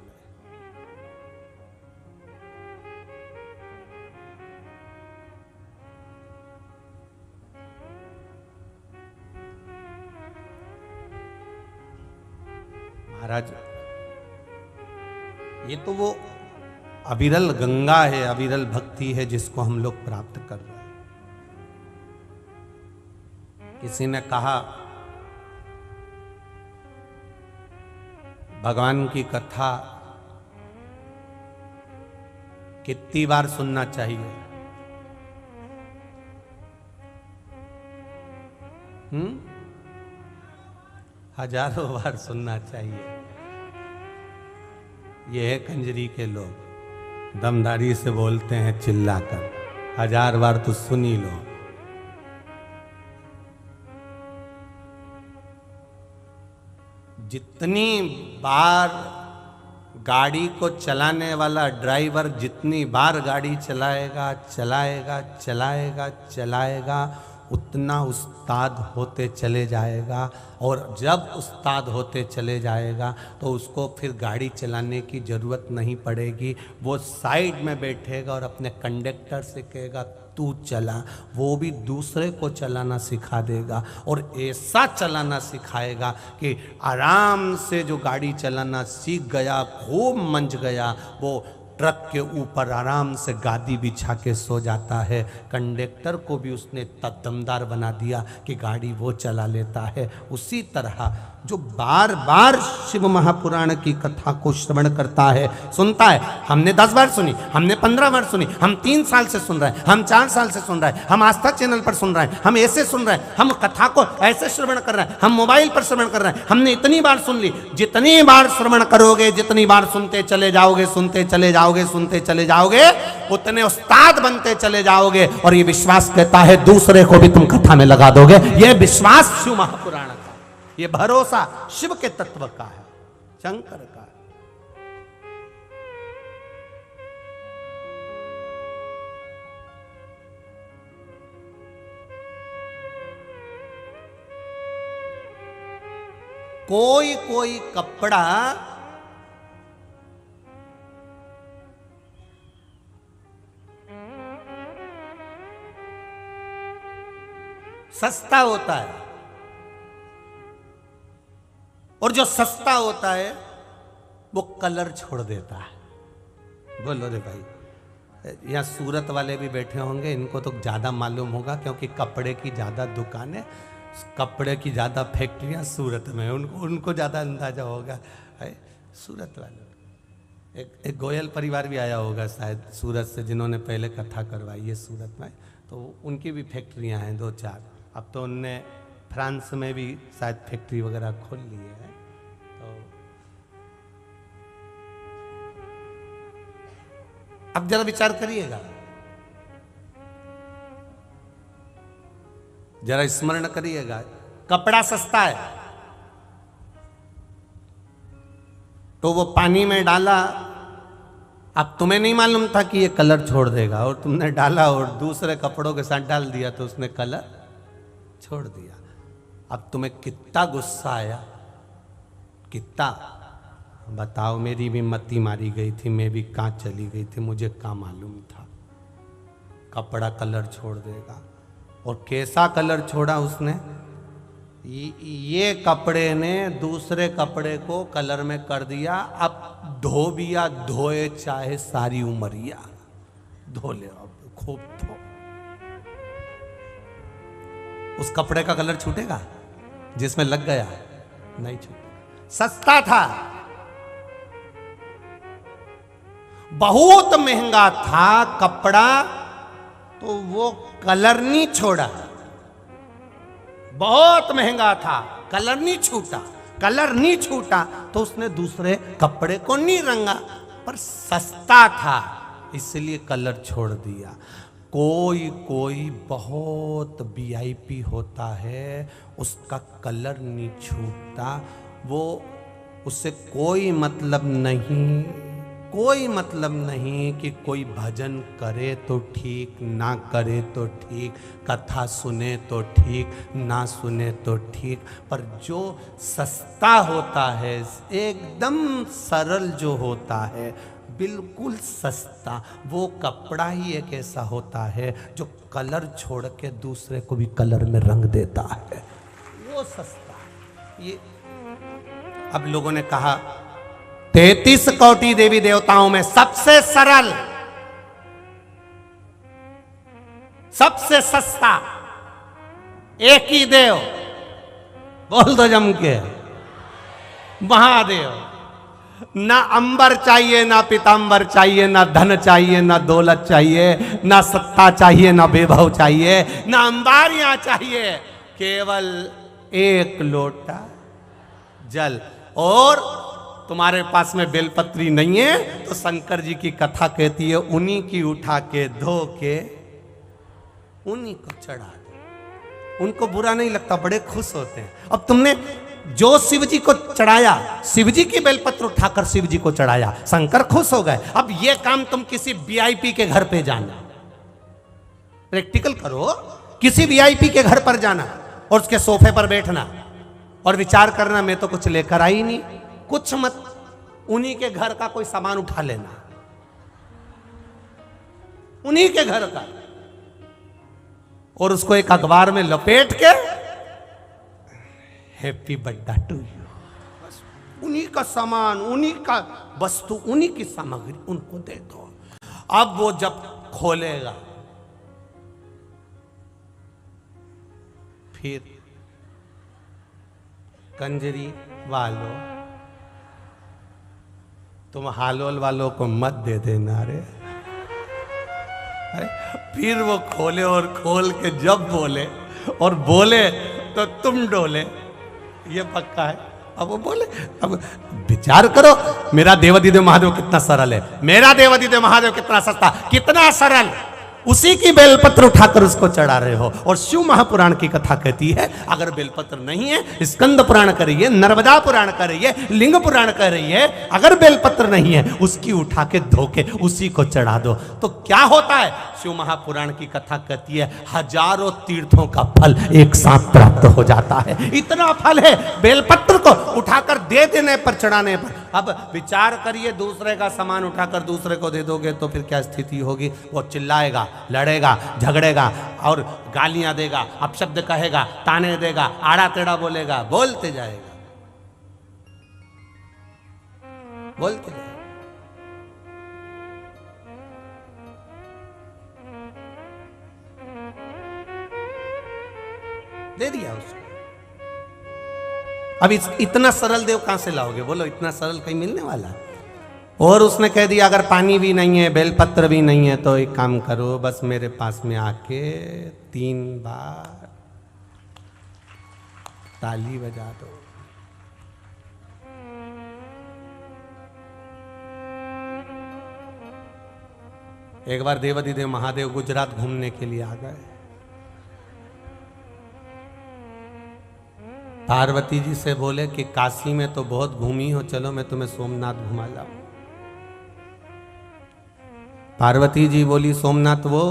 महाराज, ये तो वो अविरल गंगा है, अविरल भक्ति है जिसको हम लोग प्राप्त कर रहे हैं। किसी ने कहा भगवान की कथा कितनी बार सुनना चाहिए? हजारों बार सुनना चाहिए। ये है कंजरी के लोग, दमदारी से बोलते हैं चिल्लाकर, 1000 बार तो सुन ही लो। जितनी बार गाड़ी को चलाने वाला ड्राइवर जितनी बार गाड़ी चलाएगा चलाएगा चलाएगा चलाएगा उतना उस्ताद होते चले जाएगा, और जब उस्ताद होते चले जाएगा तो उसको फिर गाड़ी चलाने की ज़रूरत नहीं पड़ेगी। वो साइड में बैठेगा और अपने कंडक्टर से कहेगा तू चला, वो भी दूसरे को चलाना सिखा देगा और ऐसा चलाना सिखाएगा कि आराम से जो गाड़ी चलाना सीख गया, खूब मंझ गया, वो ट्रक के ऊपर आराम से गादी बिछा के सो जाता है। कंडक्टर को भी उसने दमदार बना दिया कि गाड़ी वो चला लेता है। उसी तरह जो बार बार शिव महापुराण की कथा को श्रवण करता है, सुनता है, हमने 10 बार सुनी, हमने 15 बार सुनी, हम 3 साल से सुन रहे हैं, हम 4 साल से सुन रहे हैं, हम आस्था चैनल पर सुन रहे हैं, हम ऐसे सुन रहे हैं, हम कथा को ऐसे श्रवण कर रहे हैं, हम मोबाइल पर श्रवण कर रहे हैं, हमने इतनी बार सुन ली। जितनी बार श्रवण करोगे, जितनी बार सुनते चले जाओगे, सुनते चले जाओगे, सुनते चले जाओगे, उतने उस्ताद बनते चले जाओगे। और ये विश्वास कहता है दूसरे को भी तुम कथा में लगा दोगे। ये विश्वास शिव महापुराण का, ये भरोसा शिव के तत्व का है, शंकर का है। कोई कोई कपड़ा सस्ता होता है, और जो सस्ता होता है वो कलर छोड़ देता है। बोलो रे भाई, यहाँ सूरत वाले भी बैठे होंगे, इनको तो ज़्यादा मालूम होगा क्योंकि कपड़े की ज़्यादा दुकानें, कपड़े की ज़्यादा फैक्ट्रियाँ सूरत में, उनको ज़्यादा अंदाजा होगा। सूरत वाले एक गोयल परिवार भी आया होगा शायद सूरत से, जिन्होंने पहले कथा करवाई है सूरत में, तो उनकी भी फैक्ट्रियाँ हैं 2-4। अब तो उनने फ्रांस में भी शायद फैक्ट्री वगैरह खोल ली है। तो अब जरा विचार करिएगा, जरा स्मरण करिएगा, कपड़ा सस्ता है तो वो पानी में डाला, अब तुम्हें नहीं मालूम था कि ये कलर छोड़ देगा, और तुमने डाला और दूसरे कपड़ों के साथ डाल दिया तो उसने कलर छोड़ दिया। अब तुम्हें कितना गुस्सा आया, कितना, बताओ। मेरी भी मती मारी गई थी, मैं भी कहाँ चली गई थी, मुझे कहाँ मालूम था कपड़ा कलर छोड़ देगा। और कैसा कलर छोड़ा उसने, ये कपड़े ने दूसरे कपड़े को कलर में कर दिया। अब धोबिया धोए चाहे सारी उमरिया, धो ले, अब खूब धो। उस कपड़े का कलर छूटेगा जिसमें लग गया? नहीं छूटेगा। सस्ता था, बहुत महंगा था कपड़ा, तो वो कलर नहीं छोड़ा। बहुत महंगा था, कलर नहीं छूटा। कलर नहीं छूटा तो उसने दूसरे कपड़े को नहीं रंगा, पर सस्ता था इसलिए कलर छोड़ दिया। कोई कोई बहुत वीआईपी होता है, उसका कलर नहीं छूटता, वो उससे कोई मतलब नहीं, कोई मतलब नहीं कि कोई भजन करे तो ठीक, ना करे तो ठीक, कथा सुने तो ठीक, ना सुने तो ठीक। पर जो सस्ता होता है, एकदम सरल जो होता है, बिल्कुल सस्ता, वो कपड़ा ही एक ऐसा होता है जो कलर छोड़ के दूसरे को भी कलर में रंग देता है, वो सस्ता। ये अब लोगों ने कहा 33 कोटि देवी देवताओं में सबसे सरल, सबसे सस्ता एक ही देव, बोल दो जम के, महादेव। ना अंबर चाहिए, ना पीतांबर चाहिए, ना धन चाहिए, ना दौलत चाहिए, ना सत्ता चाहिए, ना वैभव चाहिए, ना अंबारियां चाहिए, केवल एक लोटा जल। और तुम्हारे पास में बेलपत्री नहीं है तो शंकर जी की कथा कहती है, उन्हीं की उठा के धो के उन्हीं को चढ़ा दो। उनको बुरा नहीं लगता, बड़े खुश होते हैं। अब तुमने जो शिव जी को चढ़ाया, शिव जी की बेलपत्र उठाकर शिव जी को चढ़ाया, शंकर खुश हो गए। अब ये काम तुम किसी वीआईपी के घर पे जाना, प्रैक्टिकल करो, किसी वीआईपी के घर पर जाना और उसके सोफे पर बैठना और विचार करना, मैं तो कुछ लेकर आई नहीं, कुछ मत, उन्हीं के घर का कोई सामान उठा लेना, उन्हीं के घर का, और उसको एक अखबार में लपेट के हैप्पी बर्थडे टू यू, उन्हीं का सामान, उन्हीं का वस्तु, उन्हीं की सामग्री उनको दे दो। अब वो जब खोलेगा फिर कंजरी वालों, तुम हालोल वालों को मत दे देना रे। फिर वो खोले और खोल के जब बोले और बोले तो तुम डोले, ये पक्का है। अब वो बोले, अब विचार करो, मेरा देवादिदेव महादेव कितना सरल है, मेरा देवादिदेव महादेव कितना सस्ता, कितना सरल, उसी की बेलपत्र उठाकर उसको चढ़ा रहे हो। और शिव महापुराण की कथा कहती है, अगर बेलपत्र नहीं है, स्कंद पुराण कर रही है, नर्मदा पुराण कर रही है, लिंग पुराण कर रही है, अगर बेलपत्र नहीं है, उसकी उठा के धो के उसी को चढ़ा दो। तो क्या होता है? शिव महापुराण की कथा कहती है, हजारों तीर्थों का फल एक साथ प्राप्त हो जाता है। इतना फल है बेलपत्र को उठाकर दे देने पर, चढ़ाने पर। अब विचार करिए, दूसरे का सामान उठाकर दूसरे को दे दोगे तो फिर क्या स्थिति होगी? वो चिल्लाएगा, लड़ेगा, झगड़ेगा और गालियां देगा, अपशब्द कहेगा, ताने देगा, आड़ा टेढ़ा बोलेगा, बोलते जाएगा, बोलते जाएगा। दे दिया उसको। अब इतना सरल देव कहां से लाओगे? बोलो, इतना सरल कहीं मिलने वाला? और उसने कह दिया, अगर पानी भी नहीं है, बेलपत्र भी नहीं है, तो एक काम करो, बस मेरे पास में आके 3 बार ताली बजा दो। एक बार देवादिदेव महादेव गुजरात घूमने के लिए आ गए। पार्वती जी से बोले कि काशी में तो बहुत घूमी हो, चलो मैं तुम्हें सोमनाथ घुमा लाऊं। पार्वती जी बोली, सोमनाथ वो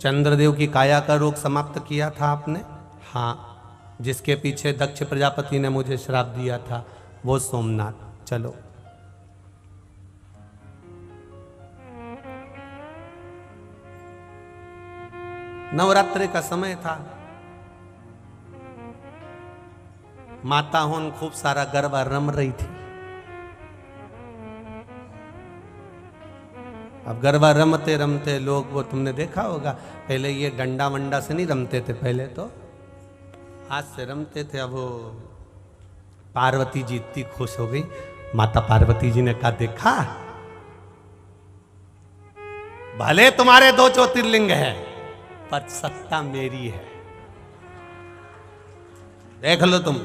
चंद्रदेव की काया का रोग समाप्त किया था आपने? हाँ, जिसके पीछे दक्ष प्रजापति ने मुझे श्राप दिया था, वो सोमनाथ, चलो। नवरात्रि का समय था, माता होन खूब सारा गरबा रम रही थी। अब गरबा रमते रमते लोग, वो तुमने देखा होगा, पहले ये डंडा वंडा से नहीं रमते थे, पहले तो आज से रमते थे, अब वो पार्वती जी इतनी खुश हो गई। माता पार्वती जी ने कहा, देखा भले तुम्हारे 2 ज्योतिर्लिंग है पर सत्ता मेरी है, देख लो तुम।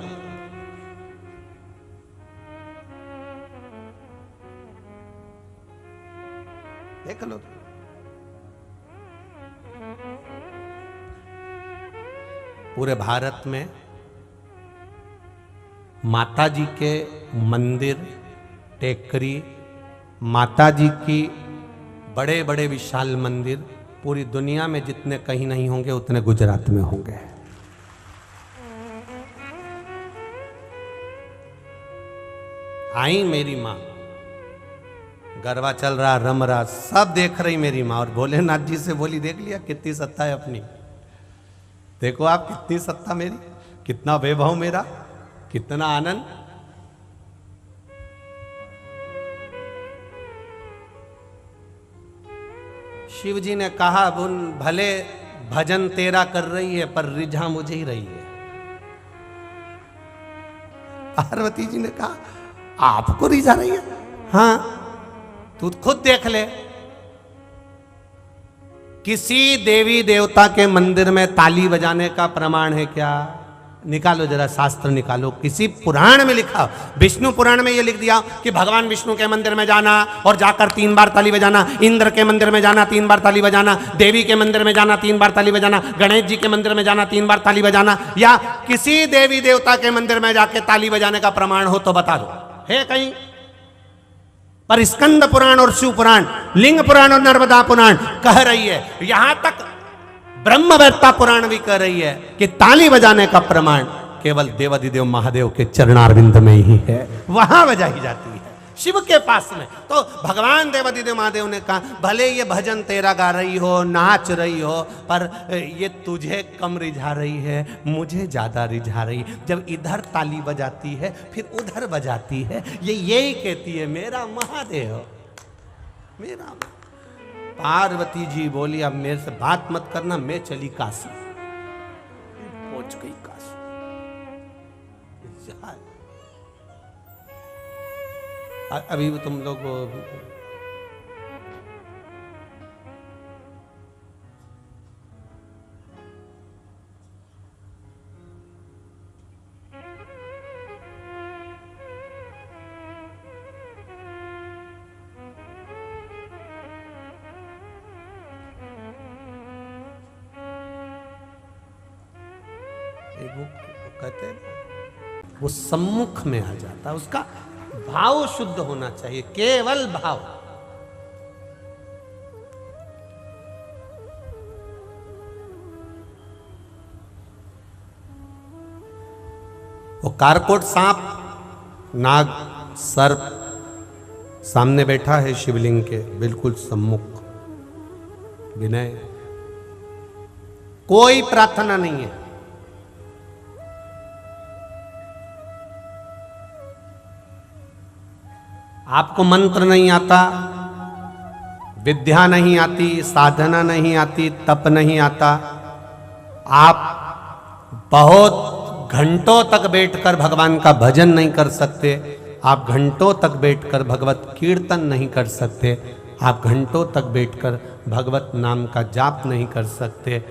देख लो पूरे भारत में माता जी के मंदिर, टेकरी, माता जी की बड़े बड़े विशाल मंदिर पूरी दुनिया में जितने कहीं नहीं होंगे उतने गुजरात में होंगे। आई मेरी माँ, गरबा चल रहा, रम रहा, सब देख रही मेरी माँ। और भोलेनाथ जी से बोली, देख लिया कितनी सत्ता है अपनी, देखो आप कितनी सत्ता मेरी, कितना वैभव मेरा, कितना आनंद। शिव जी ने कहा, बुन भले भजन तेरा कर रही है पर रिझा मुझे ही रही है। पार्वती जी ने कहा, आपको रिझा रही है? हाँ, तू खुद देख ले, किसी देवी देवता के मंदिर में ताली बजाने का प्रमाण है क्या? निकालो जरा, शास्त्र निकालो, किसी पुराण में लिखा। विष्णु पुराण में ये लिख दिया कि भगवान विष्णु के मंदिर में जाना और जाकर 3 बार ताली बजाना, इंद्र के मंदिर में जाना 3 बार ताली बजाना, देवी के मंदिर में जाना 3 बार ताली बजाना, गणेश जी के मंदिर में जाना 3 बार ताली बजाना, या किसी देवी देवता के मंदिर में जाके ताली बजाने का प्रमाण हो तो बता दो, है कहीं? पर स्कंद पुराण और शिव पुराण, लिंग पुराण और नर्मदा पुराण कह रही है, यहां तक ब्रह्मवेत्ता पुराण भी कह रही है कि ताली बजाने का प्रमाण केवल देवाधिदेव महादेव के चरणारविंद में ही है, वहां बजाई जाती है, शिव के पास में। तो भगवान देवाधिदेव महादेव ने कहा, भले ये भजन तेरा गा रही हो, नाच रही हो, पर ये तुझे कम रिझा रही है, मुझे ज्यादा रिझा रही। जब इधर ताली बजाती है फिर उधर बजाती है, ये यही कहती है, मेरा महादेव, मेरा। पार्वती जी बोली, अब मेरे से बात मत करना, मैं चली काशी। पहुंच गई काशी। अभी तुम लोग वो कहते हैं, वो सम्मुख में आ जाता है, उसका भाव शुद्ध होना चाहिए, केवल भाव। वो कारकोट सांप, नाग, सर्प सामने बैठा है शिवलिंग के बिल्कुल सम्मुख, विनय, कोई प्रार्थना नहीं है। आपको मंत्र नहीं आता, विद्या नहीं आती, साधना नहीं आती, तप नहीं आता, आप बहुत घंटों तक बैठकर भगवान का भजन नहीं कर सकते, आप घंटों तक बैठकर भगवत कीर्तन नहीं कर सकते, आप घंटों तक बैठकर भगवत नाम का जाप नहीं कर सकते।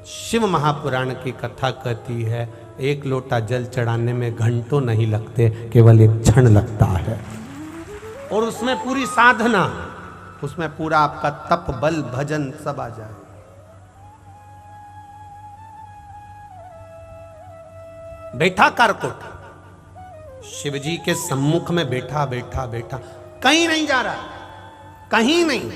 शिव महापुराण की कथा कहती है, 1 लोटा जल चढ़ाने में घंटों नहीं लगते, केवल 1 क्षण लगता है, और उसमें पूरी साधना, उसमें पूरा आपका तप, बल, भजन सब आ जाए। बैठा कारकोट, शिवजी के सम्मुख में बैठा बैठा बैठा, कहीं नहीं जा रहा, कहीं नहीं।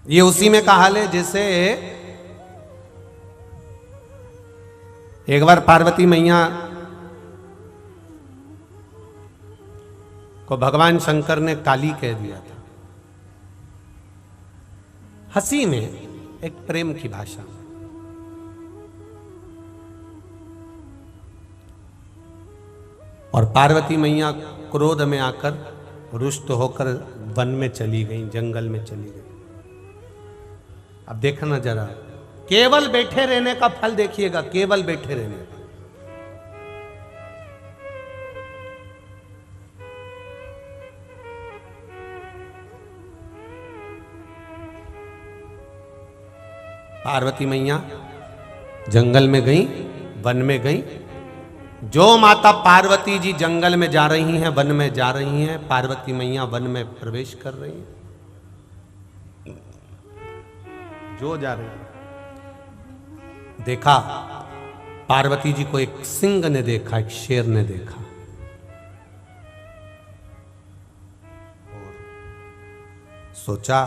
ये उसी में का हाल है जैसे एक बार पार्वती मैया को भगवान शंकर ने काली कह दिया था, हंसी में, एक प्रेम की भाषा में। और पार्वती मैया क्रोध में आकर, रुष्ट होकर वन में चली गई, जंगल में चली गई। अब देखना जरा, केवल बैठे रहने का फल देखिएगा, केवल बैठे रहने का। पार्वती मैया जंगल में गई, वन में गई। जो माता पार्वती जी जंगल में जा रही हैं, वन में जा रही हैं, पार्वती मैया वन में प्रवेश कर रही हैं। जो जा रही हैं, देखा पार्वती जी को एक सिंह ने देखा, एक शेर ने देखा, और सोचा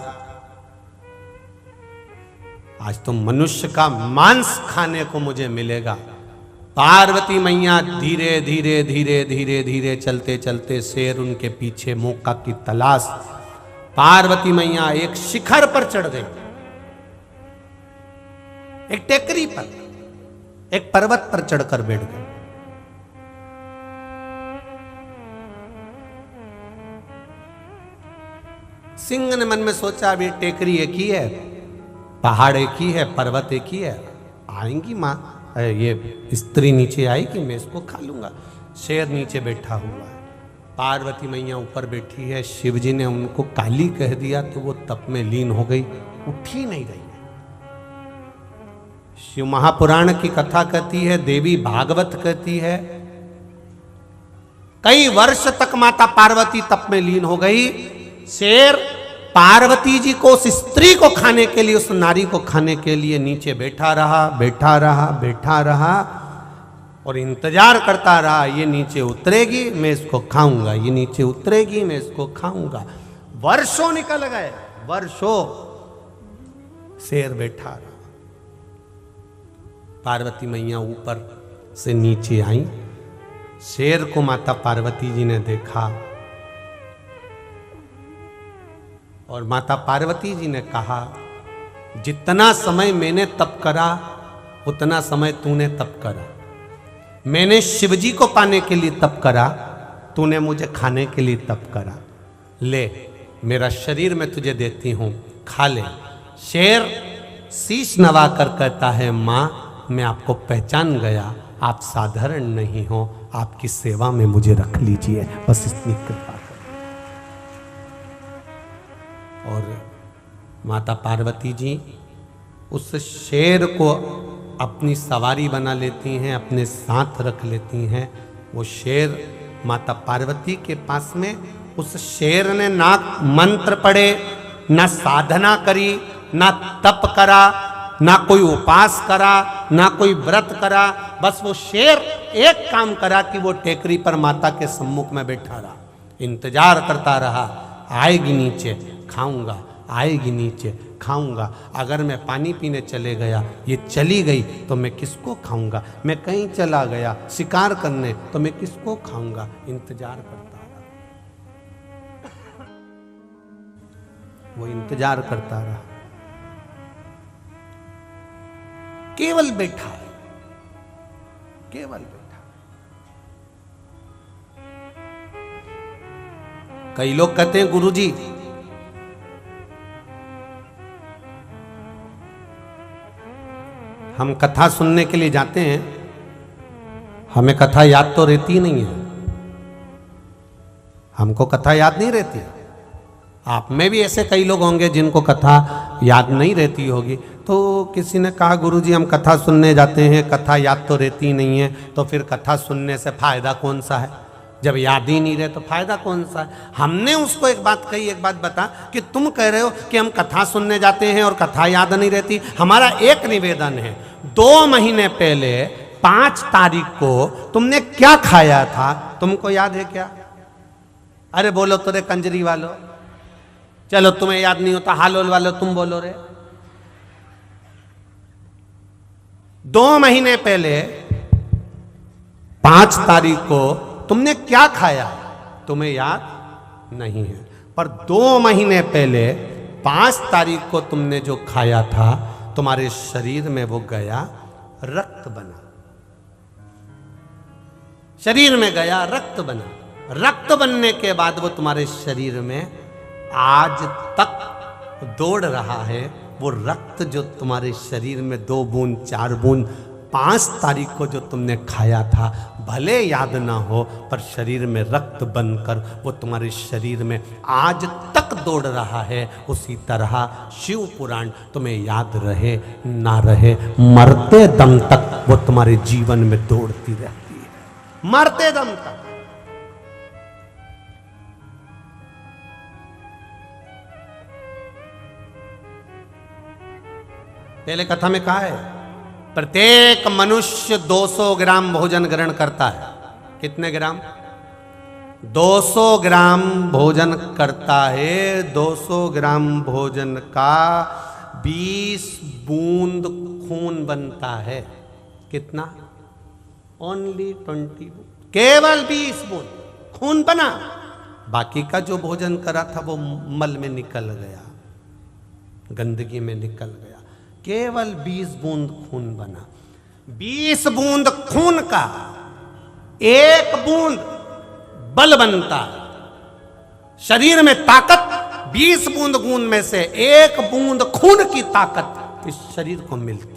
आज तो मनुष्य का मांस खाने को मुझे मिलेगा। पार्वती मैया धीरे धीरे धीरे धीरे धीरे चलते चलते शेर उनके पीछे मौका की तलाश। पार्वती मैया एक शिखर पर चढ़ गई, एक टेकरी पर, एक पर्वत पर चढ़कर बैठ गई। सिंह ने मन में सोचा अभी टेकरी एक ही है, पहाड़ एक ही है, पर्वत एक ही है, आएंगी माँ, ये स्त्री नीचे आएगी, मैं इसको खा लूंगा। शेर नीचे बैठा हुआ है, पार्वती मैया ऊपर बैठी है। शिवजी ने उनको काली कह दिया तो वो तप में लीन हो गई, उठ ही नहीं रही है। शिव महापुराण की कथा कहती है, देवी भागवत कहती है, कई वर्ष तक माता पार्वती तप में लीन हो गई। शेर पार्वती जी को, उस स्त्री को खाने के लिए, उस नारी को खाने के लिए नीचे बैठा रहा, बैठा रहा, बैठा रहा और इंतजार करता रहा, ये नीचे उतरेगी मैं इसको खाऊंगा, ये नीचे उतरेगी मैं इसको खाऊंगा। वर्षों निकल गए, वर्षों शेर बैठा रहा। पार्वती मैया ऊपर से नीचे आई, शेर को माता पार्वती जी ने देखा और माता पार्वती जी ने कहा, जितना समय मैंने तप करा उतना समय तूने तप करा। मैंने शिवजी को पाने के लिए तप करा, तूने मुझे खाने के लिए तप करा। ले मेरा शरीर मैं तुझे देती हूं, खा ले। शेर शीश नवा कर कहता है, मां मैं आपको पहचान गया, आप साधारण नहीं हो, आपकी सेवा में मुझे रख लीजिए, बस इतनी कृपा। और माता पार्वती जी उस शेर को अपनी सवारी बना लेती हैं, अपने साथ रख लेती हैं। वो शेर माता पार्वती के पास में, उस शेर ने ना मंत्र पढ़े, ना साधना करी, ना तप करा, ना कोई उपास करा, ना कोई व्रत करा। बस वो शेर एक काम करा कि वो टेकरी पर माता के सम्मुख में बैठा रहा, इंतजार करता रहा, आएगी नीचे खाऊंगा, आएगी नीचे खाऊंगा। अगर मैं पानी पीने चले गया, ये चली गई तो मैं किसको खाऊंगा? मैं कहीं चला गया शिकार करने तो मैं किसको खाऊंगा? इंतजार करता रहा, वो इंतजार करता रहा, केवल बैठा है, केवल बैठा। कई लोग कहते हैं गुरुजी हम कथा सुनने के लिए जाते हैं, हमें कथा याद तो रहती नहीं है, हमको कथा याद नहीं रहती। आप में भी ऐसे कई लोग होंगे जिनको कथा याद नहीं रहती होगी। तो किसी ने कहा गुरुजी हम कथा सुनने जाते हैं, कथा याद तो रहती नहीं है, तो फिर कथा सुनने से फायदा कौन सा है? जब याद ही नहीं रहे तो फायदा कौन सा है? हमने उसको एक बात कही, एक बात बता कि तुम कह रहे हो कि हम कथा सुनने जाते हैं और कथा याद नहीं रहती। हमारा एक निवेदन है, 2 महीने पहले 5 तारीख को तुमने क्या खाया था, तुमको याद है क्या? अरे बोलो तो रे कंजरी वालो, चलो तुम्हें याद नहीं होता, हालोल वालो तुम बोलो रे। 2 महीने पहले 5 तारीख को तुमने क्या खाया तुम्हें याद नहीं है, पर 2 महीने पहले 5 तारीख को तुमने जो खाया था तुम्हारे शरीर में वो गया, रक्त बना, शरीर में गया रक्त बना। रक्त बनने के बाद वो तुम्हारे शरीर में आज तक दौड़ रहा है, वो रक्त जो तुम्हारे शरीर में 2 बूंद 4 बूंद 5 तारीख को जो तुमने खाया था, भले याद ना हो, पर शरीर में रक्त बनकर वो तुम्हारे शरीर में आज तक दौड़ रहा है। उसी तरह शिव पुराण तुम्हें याद रहे ना रहे, मरते दम तक वो तुम्हारे जीवन में दौड़ती रहती है, मरते दम तक। पहले कथा में कहा है, प्रत्येक मनुष्य 200 ग्राम भोजन ग्रहण करता है। कितने ग्राम? 200 ग्राम भोजन करता है। 200 ग्राम भोजन का 20 बूंद खून बनता है। कितना? ओनली 20 बूंद, केवल 20 बूंद खून बना। बाकी का जो भोजन करा था वो मल में निकल गया, गंदगी में निकल गया। केवल 20 बूंद खून बना। 20 बूंद खून का 1 बूंद बल बनता है। शरीर में ताकत 20 बूंद खून में से 1 बूंद खून की ताकत इस शरीर को मिलती।